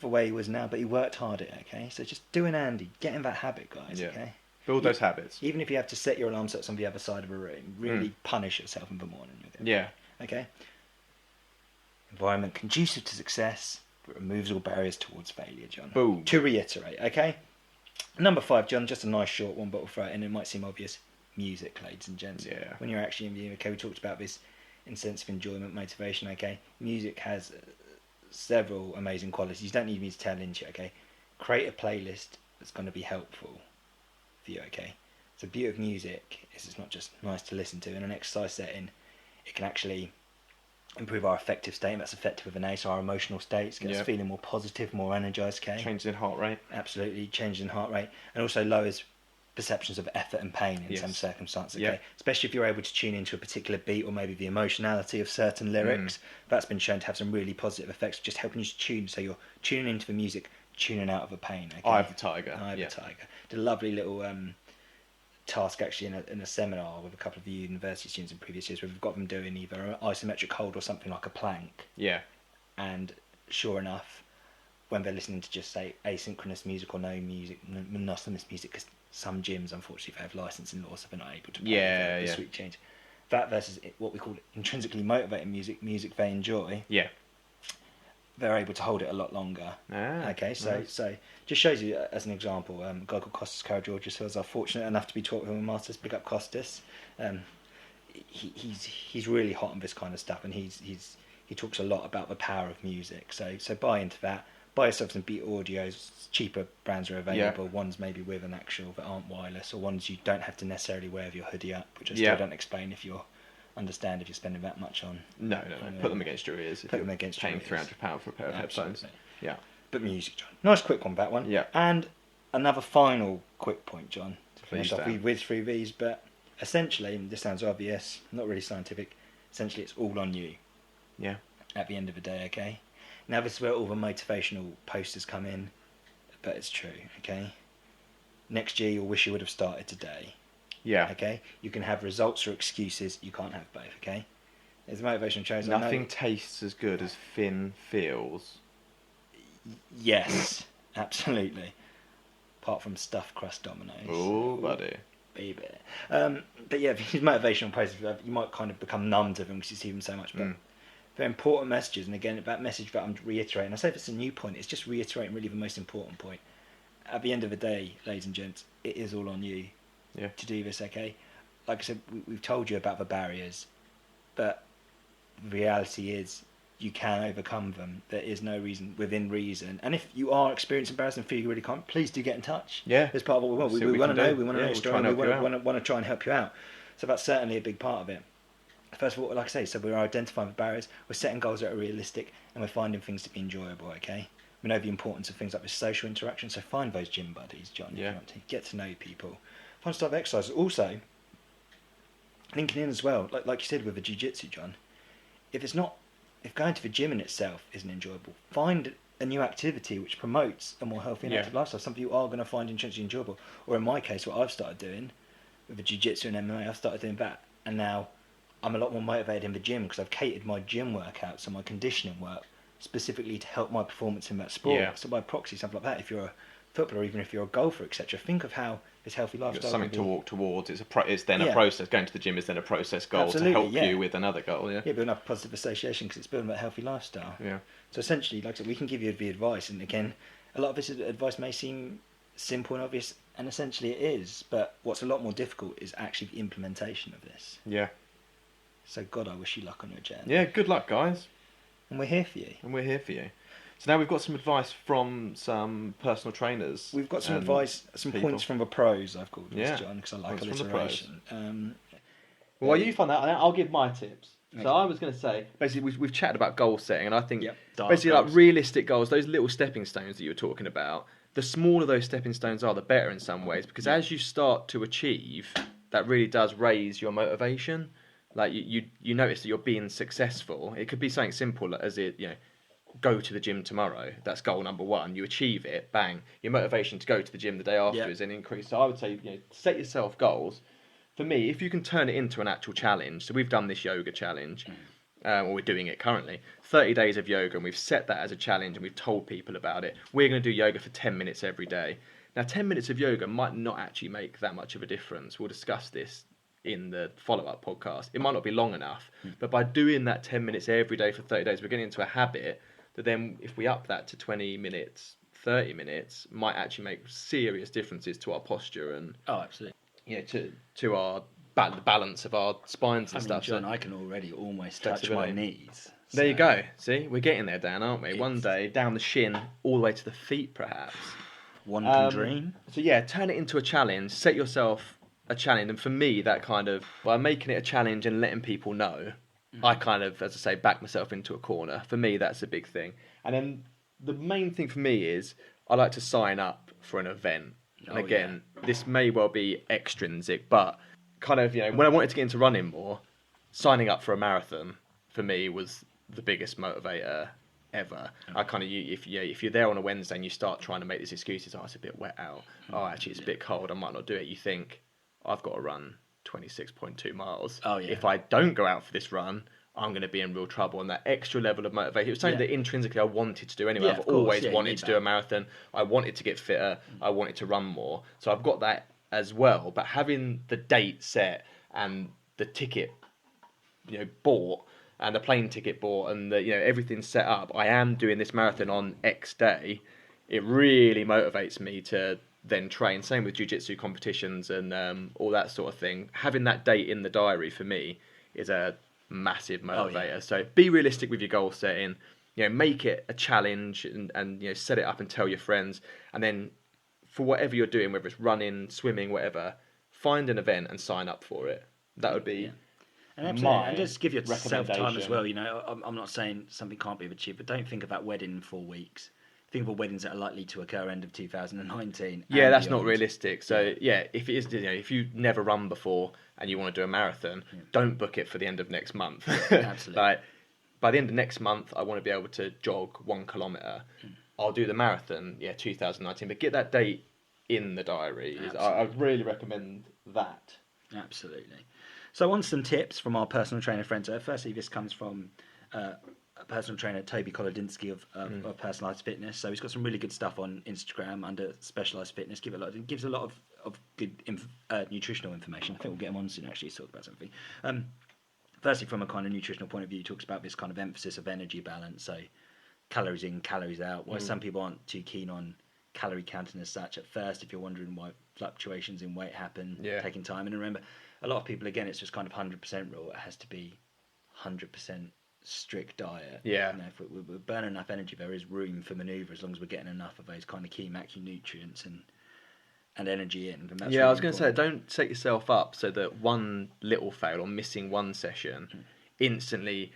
Speaker 2: the way he was now, but he worked hard at it, okay? So just do an Andy. Get in that habit, guys, okay?
Speaker 3: Build those habits.
Speaker 2: Even if you have to set your alarm sets on the other side of a room, really punish yourself in the morning with it.
Speaker 3: Yeah.
Speaker 2: Okay? Environment conducive to success, but removes all barriers towards failure, John.
Speaker 3: Boom.
Speaker 2: To reiterate, okay? Number 5, John, just a nice short one, but we'll throw it in. It might seem obvious. Music, ladies and gents.
Speaker 3: Yeah.
Speaker 2: When you're actually in the okay, we talked about this in sense of enjoyment, motivation, okay? Music has several amazing qualities. You don't need me to tell into it, okay? Create a playlist that's going to be helpful for you, okay? So the beauty of music is it's not just nice to listen to. In an exercise setting, it can actually improve our affective state. That's effective with an A, so our emotional states, get us feeling more positive, more energized, okay?
Speaker 3: Changes in heart rate.
Speaker 2: Absolutely, changes in heart rate. And also lowers perceptions of effort and pain in some circumstances, okay? Especially if you're able to tune into a particular beat or maybe the emotionality of certain lyrics. That's been shown to have some really positive effects, just helping you to tune. So you're tuning into the music, tuning out of the pain, okay?
Speaker 3: Eye of the tiger.
Speaker 2: Eye of the tiger. Did a lovely little task actually in a seminar with a couple of the university students in previous years where we've got them doing either an isometric hold or something like a plank.
Speaker 3: Yeah.
Speaker 2: And sure enough, when they're listening to just say asynchronous music or no music, monotonous music, because some gyms unfortunately they have licensing laws so they're not able to play the sweet change. That versus what we call intrinsically motivating music they enjoy.
Speaker 3: Yeah.
Speaker 2: They're able to hold it a lot longer. Okay, so just shows you as an example, a guy called Costas Karageorgis, who was fortunate enough to be taught with him a master's. Pick up Costas. He's really hot on this kind of stuff, and he talks a lot about the power of music. So buy into that. Buy yourself some Beat Audios. Cheaper brands are available. Ones maybe with an actual that aren't wireless, or ones you don't have to necessarily wear with your hoodie up, which I still don't explain if you're spending that much on.
Speaker 3: No. Put them against your ears.
Speaker 2: Put them against your ears.
Speaker 3: Paying £300 for a pair of headphones. Yeah.
Speaker 2: But music, John. Nice quick one, that one.
Speaker 3: Yeah.
Speaker 2: And another final quick point, John. To finish
Speaker 3: Please,
Speaker 2: off, we whiz through these, but essentially, and this sounds obvious, not really scientific. Essentially, it's all on you.
Speaker 3: Yeah.
Speaker 2: At the end of the day, okay. Now this is where all the motivational posters come in, but it's true, okay. Next year, you'll wish you would have started today.
Speaker 3: Yeah.
Speaker 2: Okay. You can have results or excuses. You can't have both. Okay. There's motivational shows.
Speaker 3: Nothing tastes as good as Finn feels.
Speaker 2: Yes, absolutely. Apart from stuffed crust Dominoes.
Speaker 3: Oh, buddy.
Speaker 2: Baby. But yeah, these motivational posters, you might kind of become numb to them because you see them so much. But they're important messages. And again, that message that I'm reiterating, I say if it's a new point, it's just reiterating really the most important point. At the end of the day, ladies and gents, it is all on you.
Speaker 3: Yeah.
Speaker 2: To do this, okay? Like I said, we've told you about the barriers, but the reality is you can overcome them. There is no reason, within reason. And if you are experiencing embarrassment and feel you really can't, please do get in touch.
Speaker 3: Yeah.
Speaker 2: It's part of what we want. We want to know. We want to know your story. We want to try and help you out. So that's certainly a big part of it. First of all, like I say, so we're identifying the barriers, we're setting goals that are realistic, and we're finding things to be enjoyable, okay? We know the importance of things like this social interaction, so find those gym buddies, John, if you want to. Get to know people. Find stuff exercise. Also, linking in as well, like you said with the jiu-jitsu, John, if going to the gym in itself isn't enjoyable, find a new activity which promotes a more healthy and active lifestyle, something you are going to find intrinsically enjoyable. Or in my case, what I've started doing with the jiu-jitsu and MMA, I've started doing that, and now I'm a lot more motivated in the gym because I've catered my gym workouts and my conditioning work specifically to help my performance in that sport. So by proxy, something like that, if you're a football, or even if you're a golfer, etc. Think of how this healthy lifestyle.
Speaker 3: Something to walk towards. It's then
Speaker 2: Yeah.
Speaker 3: a process. Going to the gym is then a process goal
Speaker 2: Absolutely,
Speaker 3: to help
Speaker 2: yeah.
Speaker 3: you with another goal. Yeah.
Speaker 2: Yeah, building up a positive association because it's building that healthy lifestyle.
Speaker 3: Yeah.
Speaker 2: So essentially, like I said, we can give you the advice, and again, a lot of this advice may seem simple and obvious, and essentially it is. But what's a lot more difficult is actually the implementation of this.
Speaker 3: Yeah.
Speaker 2: So God, I wish you luck on your journey.
Speaker 3: Yeah. Good luck, guys.
Speaker 2: And we're here for you.
Speaker 3: So now we've got some advice from some personal trainers.
Speaker 2: We've got some
Speaker 3: and
Speaker 2: advice, some
Speaker 3: people.
Speaker 2: points from the pros. I've called this,
Speaker 3: Yeah.
Speaker 2: John, because I like
Speaker 3: Points from the
Speaker 2: alliteration.
Speaker 3: Well, while you find that, I'll give my tips.
Speaker 2: Okay.
Speaker 3: So I was going to say, basically, we've chatted about goal setting, and I think
Speaker 2: Yep.
Speaker 3: basically like realistic goals, those little stepping stones that you were talking about, the smaller those stepping stones are, the better in some ways, because as you start to achieve, that really does raise your motivation. Like you notice that you're being successful. It could be something simple as go to the gym tomorrow. That's goal number one. You achieve it, bang. Your motivation to go to the gym the day after is then increased. So I would say, set yourself goals. For me, if you can turn it into an actual challenge, so we've done this yoga challenge, or we're doing it currently, 30 days of yoga, and we've set that as a challenge, and we've told people about it. We're going to do yoga for 10 minutes every day. Now, 10 minutes of yoga might not actually make that much of a difference. We'll discuss this in the follow-up podcast. It might not be long enough, but by doing that 10 minutes every day for 30 days, we're getting into a habit that then, if we up that to 20 minutes, 30 minutes, might actually make serious differences to our posture and
Speaker 2: absolutely.
Speaker 3: to our the balance of our spines and stuff.
Speaker 2: John, I can already almost touch my knees.
Speaker 3: There you go. See, we're getting there, Dan, aren't we? One day, down the shin, all the way to the feet, perhaps.
Speaker 2: One can dream.
Speaker 3: So yeah, turn it into a challenge. Set yourself a challenge, and for me, that kind of by making it a challenge and letting people know, I kind of, as I say, back myself into a corner. For me, that's a big thing. And then the main thing for me is I like to sign up for an event. And again, this may well be extrinsic, but kind of, when I wanted to get into running more, signing up for a marathon for me was the biggest motivator ever. I kind of, if you're there on a Wednesday and you start trying to make these excuses, it's a bit wet out. Actually, it's a bit cold. I might not do it. You think, I've got to run 26.2 miles. If I don't go out for this run, I'm going to be in real trouble. And that extra level of motivation, it was something that intrinsically I wanted to do anyway. I've always wanted to do a marathon. I wanted to get fitter. I wanted to run more. So I've got that as well. But having the date set and the ticket, bought, and the plane ticket bought, and the everything set up, I am doing this marathon on X day. It really motivates me to then train. Same with jiu-jitsu competitions and all that sort of thing. Having that date in the diary for me is a massive motivator. So be realistic with your goal setting. Make it a challenge and set it up and tell your friends. And then for whatever you're doing, whether it's running, swimming, whatever, find an event and sign up for it. That would be
Speaker 2: and just give yourself time as well. I'm not saying something can't be achieved, but don't think of that wedding in 4 weeks. Think of weddings that are likely to occur end of 2019.
Speaker 3: Yeah, that's not realistic. So if it is, if you never run before and you want to do a marathon, don't book it for the end of next month.
Speaker 2: Absolutely.
Speaker 3: By the end of next month, I want to be able to jog 1 kilometre. I'll do the marathon, 2019. But get that date in the diary. I really recommend that.
Speaker 2: Absolutely. So on some tips from our personal trainer friends. Firstly, this comes from a personal trainer, Toby Kolodinsky of Personalised Fitness. So he's got some really good stuff on Instagram under Specialised Fitness. It gives a lot of good nutritional information. I think we'll get him on soon actually to talk about something. Firstly, from a kind of nutritional point of view, he talks about this kind of emphasis of energy balance. So calories in, calories out. Why some people aren't too keen on calorie counting as such at first, if you're wondering why fluctuations in weight happen, taking time. And remember, a lot of people, again, it's just kind of 100% rule. It has to be 100% strict diet. If we're burning enough energy, there is room for manoeuvre as long as we're getting enough of those kind of key macronutrients and energy in. And that's
Speaker 3: I was going to say, don't set yourself up so that one little fail or missing one session instantly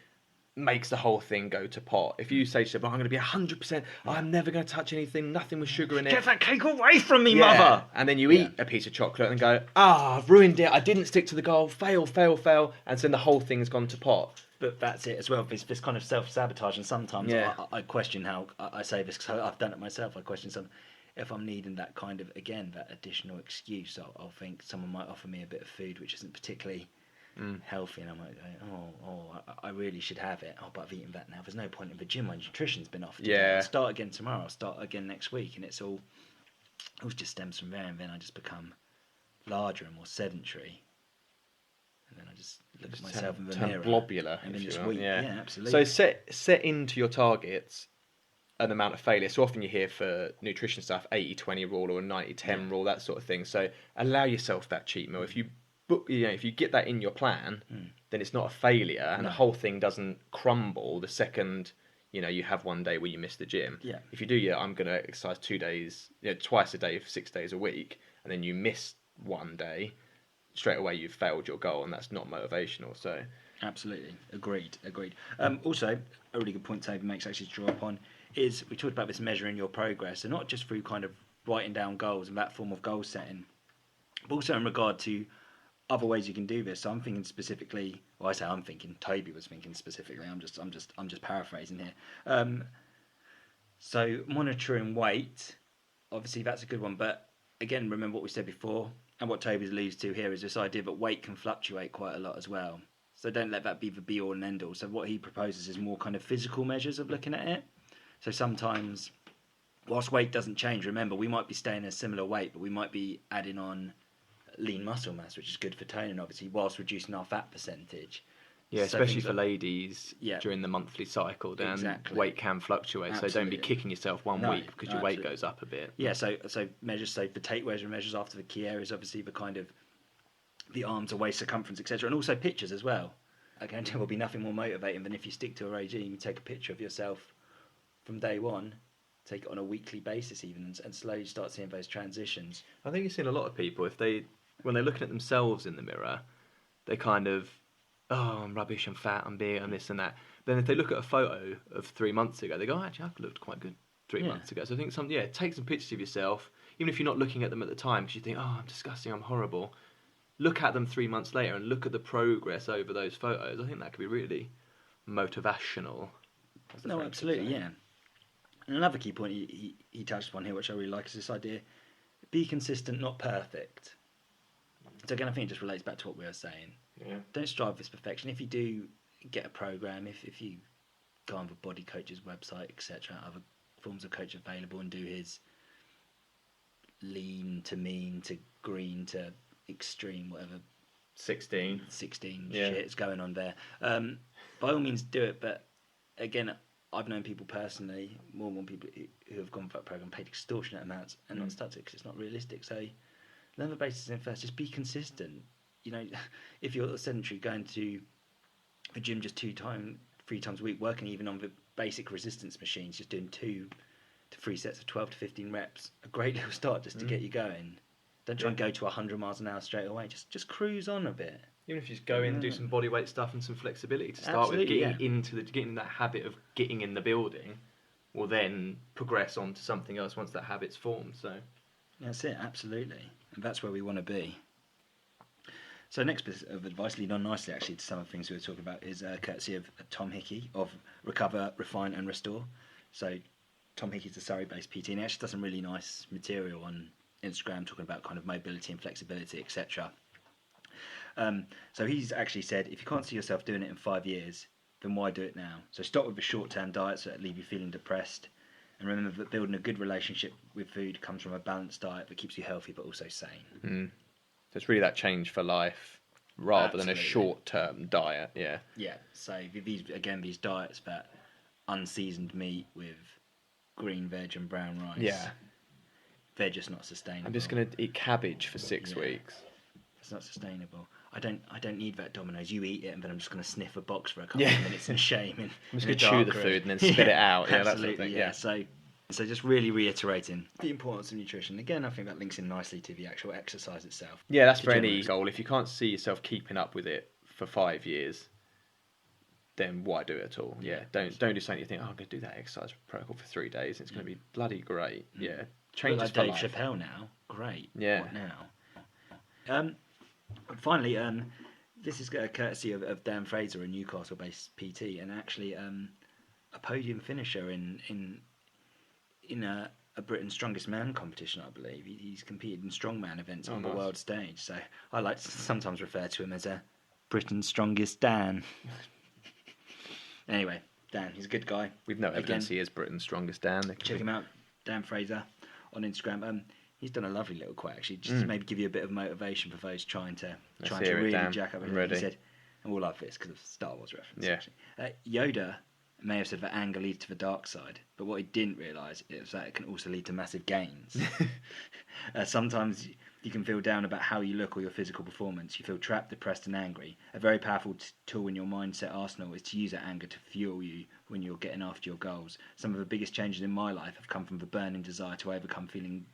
Speaker 3: makes the whole thing go to pot. If you say to yourself, I'm going to be 100%, I'm never going to touch anything, nothing with sugar in it.
Speaker 2: Get that cake away from me, mother!
Speaker 3: And then you eat a piece of chocolate and go, I've ruined it, I didn't stick to the goal, fail. And so then the whole thing's gone to pot.
Speaker 2: But that's it as well, this kind of self-sabotage. And sometimes I question how, I say this because I've done it myself, I question something. If I'm needing that kind of, again, that additional excuse, I'll think someone might offer me a bit of food which isn't particularly healthy, and I might go, I really should have it. But I've eaten that now. There's no point in the gym. My nutrition's been off today. I'll start again tomorrow. I'll start again next week, and it's all it all just stems from there, and then I just become larger and more sedentary. And then I just look at myself in the mirror.
Speaker 3: Globular,
Speaker 2: and then just weak. Yeah, absolutely.
Speaker 3: So set into your targets an amount of failure. So often you hear for nutrition stuff 80-20 rule or a 90-10 rule, that sort of thing. So allow yourself that cheat meal. If you if you get that in your plan, then it's not a failure, and the whole thing doesn't crumble the second you have one day where you miss the gym.
Speaker 2: Yeah.
Speaker 3: If you do, I'm going to exercise 2 days, twice a day for 6 days a week, and then you miss one day, straight away you've failed your goal, and that's not motivational. So
Speaker 2: absolutely agreed. Also, a really good point Toby makes actually to draw upon is we talked about this measuring your progress, and not just through kind of writing down goals and that form of goal setting, but also in regard to other ways you can do this. So I'm thinking specifically. Well, I say I'm thinking. Toby was thinking specifically. I'm just paraphrasing here. So monitoring weight, obviously that's a good one. But again, remember what we said before, and what Toby alludes to here is this idea that weight can fluctuate quite a lot as well. So don't let that be the be all and end all. So what he proposes is more kind of physical measures of looking at it. So sometimes, whilst weight doesn't change, remember we might be staying a similar weight, but we might be adding on lean muscle mass, which is good for toning, obviously, whilst reducing our fat percentage.
Speaker 3: Yeah, so especially for ladies during the monthly cycle, then weight can fluctuate. Absolutely. So don't be kicking yourself one week because your weight goes up a bit.
Speaker 2: Yeah, so measures, so the tape measures after the key areas, obviously the kind of the arm to waist circumference, etc., and also pictures as well. Again, there will be nothing more motivating than if you stick to a regime, you take a picture of yourself from day one, take it on a weekly basis even, and slowly start seeing those transitions.
Speaker 3: I think you've seen a lot of people, when they're looking at themselves in the mirror, they kind of, I'm rubbish, I'm fat, I'm big, I'm this and that. Then if they look at a photo of 3 months ago, they go, actually, I've looked quite good 3 months ago. So I think take some pictures of yourself, even if you're not looking at them at the time, because you think, I'm disgusting, I'm horrible. Look at them 3 months later and look at the progress over those photos. I think that could be really motivational.
Speaker 2: No, absolutely, yeah. And another key point he touched upon here, which I really like, is this idea: be consistent, not perfect. So again, I think it just relates back to what we were saying.
Speaker 3: Yeah.
Speaker 2: Don't strive for this perfection. If you do get a program, if you go on the body coach's website, etc., other forms of coach available, and do his lean to mean to green to extreme, whatever
Speaker 3: 16
Speaker 2: shit's going on there, by all means do it. But again, I've known people personally, more and more people who have gone for that program, paid extortionate amounts and not stuck to it because it's not realistic. So learn the basics in first, just be consistent. If you're sedentary, going to the gym just 3 times a week, working even on the basic resistance machines, just doing 2 to 3 sets of 12 to 15 reps, a great little start just to get you going. Don't try and go to 100 miles an hour straight away. Just cruise on a bit.
Speaker 3: Even if you just go in and do some body weight stuff and some flexibility to start with, getting that habit of getting in the building will then progress on to something else once that habit's formed. So
Speaker 2: that's it, absolutely. And that's where we want to be. So next bit of advice, lead on nicely actually to some of the things we were talking about, is courtesy of Tom Hickey of Recover, Refine and Restore. So Tom Hickey's a Surrey-based PT, and he actually does some really nice material on Instagram talking about kind of mobility and flexibility, etc. So he's actually said, if you can't see yourself doing it in 5 years, then why do it now? So start with the short-term diets that leave you feeling depressed, and remember that building a good relationship with food comes from a balanced diet that keeps you healthy but also sane.
Speaker 3: So it's really that change for life rather than a short-term diet.
Speaker 2: Yeah. So these diets, that unseasoned meat with green veg and brown rice, they're just not sustainable.
Speaker 3: I'm just going to eat cabbage for 6 weeks.
Speaker 2: It's not sustainable. I don't need that Domino's. You eat it, and then I'm just going to sniff a box for a couple of minutes in shame. I'm
Speaker 3: just going to chew the food and then spit it out. Yeah,
Speaker 2: absolutely. That sort of thing. So just really reiterating the importance of nutrition. Again, I think that links in nicely to the actual exercise itself.
Speaker 3: Yeah, that's for any goal. If you can't see yourself keeping up with it for 5 years, then why do it at all? Yeah, don't do something you think, I'm going to do that exercise protocol for 3 days. It's going to be bloody great. Yeah, change
Speaker 2: like Dave Chappelle now. Great.
Speaker 3: Yeah.
Speaker 2: What now? Finally, this is courtesy of Dan Fraser, a Newcastle-based PT, and actually a podium finisher in a Britain's Strongest Man competition, I believe. He's competed in strongman events on the world stage. So I like to sometimes refer to him as a Britain's Strongest Dan. Anyway, Dan, he's a good guy.
Speaker 3: We've no evidence he is Britain's Strongest Dan.
Speaker 2: Check him out, Dan Fraser, on Instagram. He's done a lovely little quote actually, just to maybe give you a bit of motivation for those trying to
Speaker 3: hear it,
Speaker 2: really
Speaker 3: Dan.
Speaker 2: jack up.
Speaker 3: I'm ready.
Speaker 2: He said, and we'll love this because of Star Wars reference.
Speaker 3: Yeah.
Speaker 2: Actually. Yoda may have said that anger leads to the dark side, but what he didn't realise is that it can also lead to massive gains. Sometimes you can feel down about how you look or your physical performance. You feel trapped, depressed, and angry. A very powerful tool in your mindset arsenal is to use that anger to fuel you when you're getting after your goals. Some of the biggest changes in my life have come from the burning desire to overcome feeling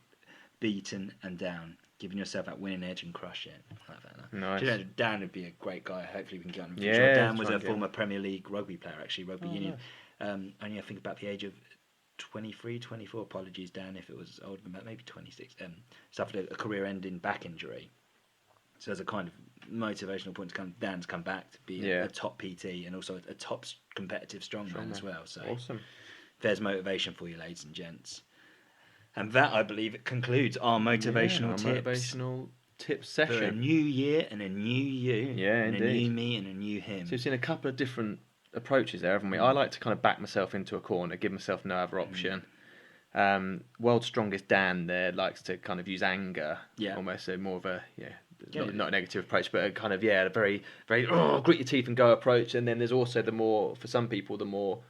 Speaker 2: beaten and down, giving yourself that winning edge and crush it. I like that.
Speaker 3: Nice.
Speaker 2: Do you know, Dan would be a great guy. Hopefully we can get on him.
Speaker 3: Yeah,
Speaker 2: Dan was
Speaker 3: try
Speaker 2: a
Speaker 3: and get
Speaker 2: former Premier League rugby player, actually, rugby union.
Speaker 3: Nice.
Speaker 2: Only I think about the age of 23, 24. Apologies, Dan, if it was older than that, maybe 26. Suffered a career-ending back injury. So as a kind of motivational point to come, Dan's come back to be a top PT and also a top competitive strongman as well. So
Speaker 3: awesome.
Speaker 2: There's motivation for you, ladies and gents. And that, I believe, it concludes our motivational tips.
Speaker 3: Motivational tips
Speaker 2: For a
Speaker 3: session.
Speaker 2: new year and a new you.
Speaker 3: Yeah,
Speaker 2: and
Speaker 3: indeed.
Speaker 2: a new me and a new him.
Speaker 3: So we've seen a couple of different approaches there, haven't we? I like to kind of back myself into a corner, give myself no other option. World's Strongest Dan there likes to kind of use anger, almost so more of a not a negative approach, but a kind of a very very grit your teeth and go approach. And then there's also the more, for some people, the more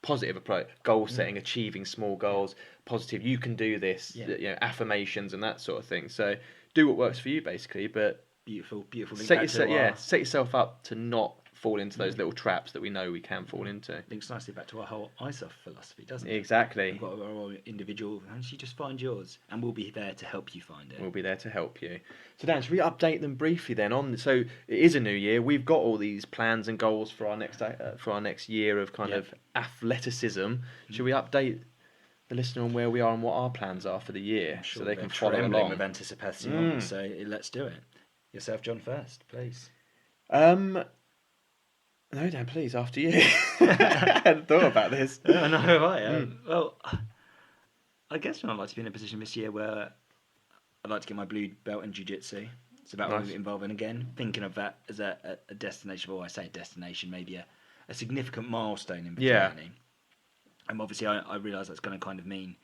Speaker 3: positive approach, goal setting, achieving small goals, positive, you can do this, affirmations and that sort of thing. So do what works for you, basically, but
Speaker 2: beautiful
Speaker 3: set yourself up to not fall into those little traps that we know we can fall into.
Speaker 2: Links nicely back to our whole ISOF philosophy, doesn't it?
Speaker 3: Exactly.
Speaker 2: We've got our own individual, and you just find yours, and we'll be there to help you find it.
Speaker 3: We'll be there to help you. So Dan, should we update them briefly then? So it is a new year. We've got all these plans and goals for our next year of kind of athleticism. Should we update the listener on where we are and what our plans are for the year, so they can follow along
Speaker 2: with anticipation? So let's do it. Yourself, John, first, please.
Speaker 3: No, Dan, please, after you. I hadn't thought about this.
Speaker 2: I know, right? Well, I guess I'd like to be in a position this year where I'd like to get my blue belt in jiu-jitsu. It's about involving again, thinking of that as a destination. Well, I say destination, maybe a significant milestone in the journey. And obviously, I realise that's going to kind of mean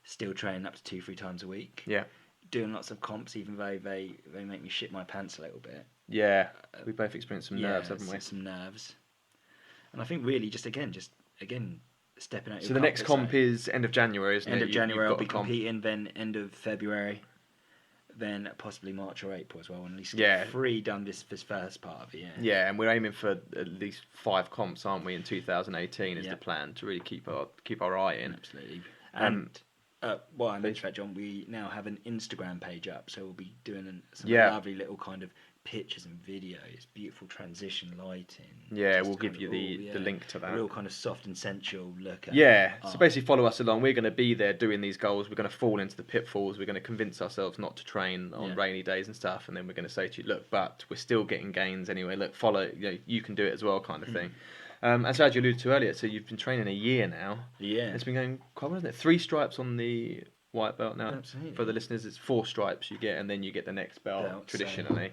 Speaker 2: still training up to 2-3 times a week. Yeah. Doing lots of comps, even though they make me shit my pants a little bit.
Speaker 3: Yeah, we both experienced some nerves, haven't we?
Speaker 2: Some nerves. And I think really just again stepping out.
Speaker 3: So the next comp is end of January, isn't it?
Speaker 2: End of January, I'll be competing. Then end of February, then possibly March or April as well. And at least get 3 done this first part of the year. Yeah,
Speaker 3: and we're aiming for at least 5 comps, aren't we? In 2018 is the plan to really keep our eye in.
Speaker 2: Absolutely. And well, I mentioned that, John. We now have an Instagram page up, so we'll be doing some lovely little kind of pictures and videos, beautiful transition lighting.
Speaker 3: Yeah, we'll give you the link to that.
Speaker 2: A real kind of soft and sensual look at
Speaker 3: so basically follow us along. We're going to be there doing these goals. We're going to fall into the pitfalls. We're going to convince ourselves not to train on rainy days and stuff. And then we're going to say to you, look, but we're still getting gains anyway. Look, follow, you can do it as well, kind of thing. And so as you alluded to earlier, so you've been training a year now. Yeah. It's been going quite well, isn't it? 3 stripes on the white belt now.
Speaker 2: Absolutely.
Speaker 3: For the listeners, it's 4 stripes you get, and then you get the next belt traditionally.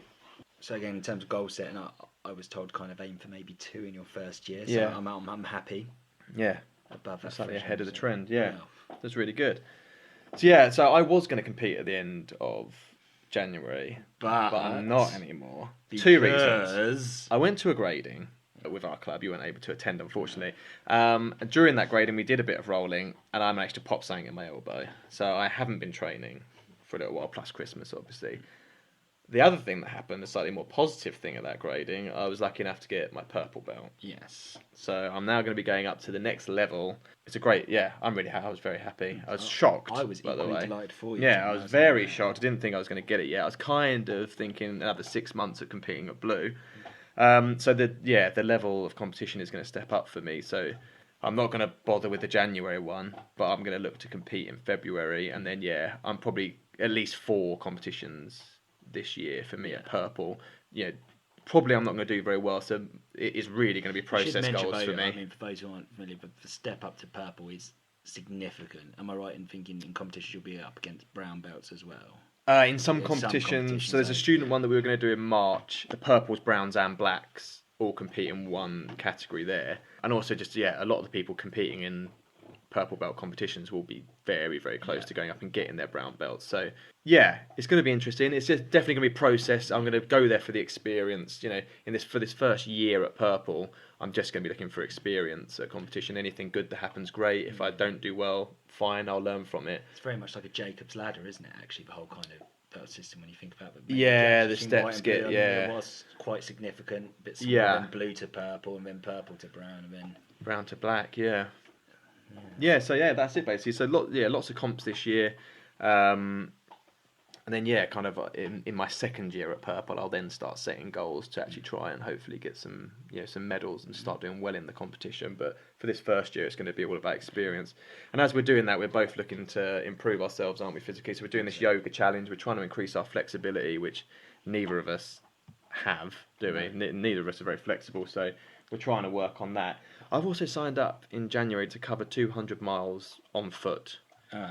Speaker 2: So again, in terms of goal setting, I was told kind of aim for maybe 2 in your first year. So I'm happy. Yeah. Above that.
Speaker 3: Slightly ahead of the trend. Yeah. That's really good. So I was going to compete at the end of January, but I'm not anymore. 2 reasons. I went to a grading with our club. You weren't able to attend, unfortunately. During that grading, we did a bit of rolling, and I managed to pop something in my elbow. So I haven't been training for a little while, plus Christmas, obviously. The other thing that happened, a slightly more positive thing at that grading, I was lucky enough to get my purple belt. Yes. So I'm now going to be going up to the next level. It's a great, I'm really happy. I was very happy. I was shocked,
Speaker 2: I was equally delighted for you.
Speaker 3: Yeah, I was very shocked. I didn't think I was going to get it yet. I was kind of thinking another 6 months of competing at blue. So the level of competition is going to step up for me. So I'm not going to bother with the January one, but I'm going to look to compete in February. And then, I'm probably at least 4 competitions this year for me at purple. Probably I'm not going to do very well, so it is really going to be process goals for me.
Speaker 2: I mean, for those who aren't familiar, the step up to purple is significant. Am I right in thinking in competitions you'll be up against brown belts as well?
Speaker 3: In some competitions, so there's a student one that we were going to do in March. The purples, browns and blacks all compete in one category there. And also just, a lot of the people competing in purple belt competitions will be very, very close to going up and getting their brown belts. So yeah, it's going to be interesting. It's just definitely going to be a process. I'm going to go there for the experience. You know, for this first year at purple, I'm just going to be looking for experience at competition. Anything good that happens, great. If I don't do well, fine, I'll learn from it.
Speaker 2: It's very much like a Jacob's ladder, isn't it? Actually, the whole kind of belt system when you think about it.
Speaker 3: Yeah, the steps get
Speaker 2: it was quite significant. A bit smaller, then blue to purple, and then purple to brown, and then
Speaker 3: brown to black. Yeah. So that's it basically. So lots of comps this year. And then kind of in my second year at purple, I'll then start setting goals to actually try and hopefully get some medals and start doing well in the competition. But for this first year, it's going to be all about experience. And as we're doing that, we're both looking to improve ourselves, aren't we, physically? So we're doing this yoga challenge. We're trying to increase our flexibility, which neither of us have, do we? Neither of us are very flexible, so we're trying to work on that. I've also signed up in January to cover 200 miles on foot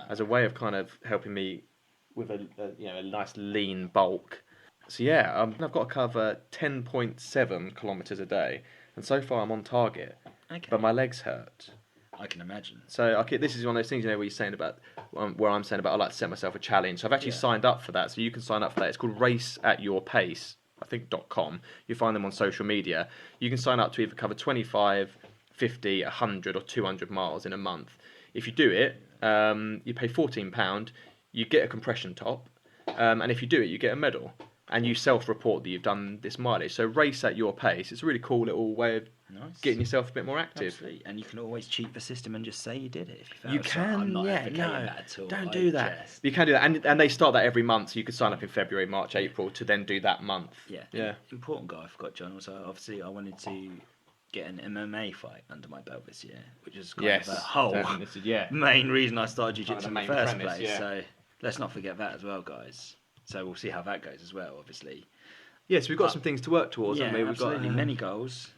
Speaker 3: as a way of kind of helping me with a nice lean bulk. So I've got to cover 10.7 kilometers a day, and so far I'm on target. Okay. But my legs hurt.
Speaker 2: I can imagine.
Speaker 3: So this is one of those things where you're saying about where I'm saying about I like to set myself a challenge. So I've actually signed up for that. So you can sign up for that. It's called Race at Your Pace. I think .com. You find them on social media. You can sign up to either cover 25, 50, 100 or 200 miles in a month. If you do it, you pay £14. You get a compression top, and if you do it, you get a medal, and you self-report that you've done this mileage. So Race at Your Pace. It's a really cool little way of getting yourself a bit more active.
Speaker 2: Absolutely. And you can always cheat the system and just say you did it if you fail.
Speaker 3: You can,
Speaker 2: I'm not advocating that at all.
Speaker 3: Don't do that. You can do that, and they start that every month. So you could sign up in February, March, April to then do that month.
Speaker 2: Yeah. Important guy I forgot, John. Also, obviously, I wanted to get an MMA fight under my belt this year, which is kind of the whole main reason I started jiu-jitsu in the first place. Yeah. So let's not forget that as well, guys. So we'll see how that goes as well, obviously.
Speaker 3: Yes, we've got some things to work towards, haven't we? We've got
Speaker 2: many goals.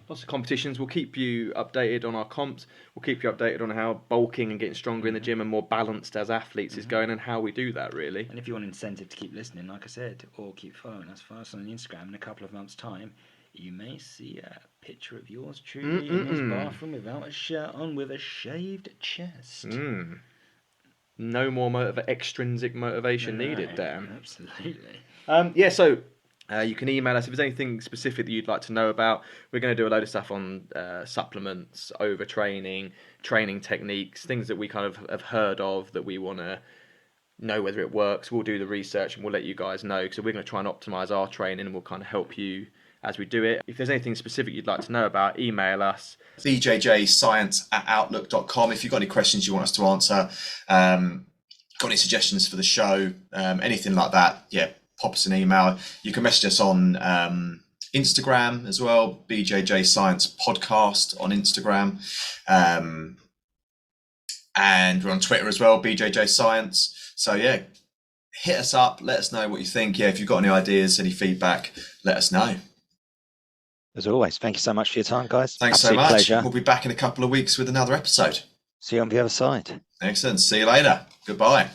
Speaker 3: Lots of competitions. We'll keep you updated on our comps. We'll keep you updated on how bulking and getting stronger in the gym and more balanced as athletes is going and how we do that, really.
Speaker 2: And if you want incentive to keep listening, like I said, or keep following us on Instagram in a couple of months' time, you may see a picture of yours truly in his bathroom without a shirt on with a shaved chest.
Speaker 3: No more extrinsic motivation needed, Dan.
Speaker 2: Absolutely.
Speaker 3: So you can email us if there's anything specific that you'd like to know about. We're going to do a load of stuff on supplements, overtraining, training techniques, things that we kind of have heard of that we want to know whether it works. We'll do the research and we'll let you guys know. So we're going to try and optimize our training and we'll kind of help you as we do it. If there's anything specific you'd like to know about, email us.
Speaker 1: bjjscience@outlook.com. If you've got any questions you want us to answer, got any suggestions for the show, anything like that, pop us an email. You can message us on Instagram as well, BJJ Science Podcast on Instagram. And we're on Twitter as well, BJJ Science. So hit us up, let us know what you think. If you've got any ideas, any feedback, let us know.
Speaker 4: As always, thank you so much for your time, guys.
Speaker 1: Thanks
Speaker 4: Absolute
Speaker 1: so much.
Speaker 4: Pleasure.
Speaker 1: We'll be back in a couple of weeks with another episode.
Speaker 4: See you on the other side.
Speaker 1: Excellent. See you later. Goodbye.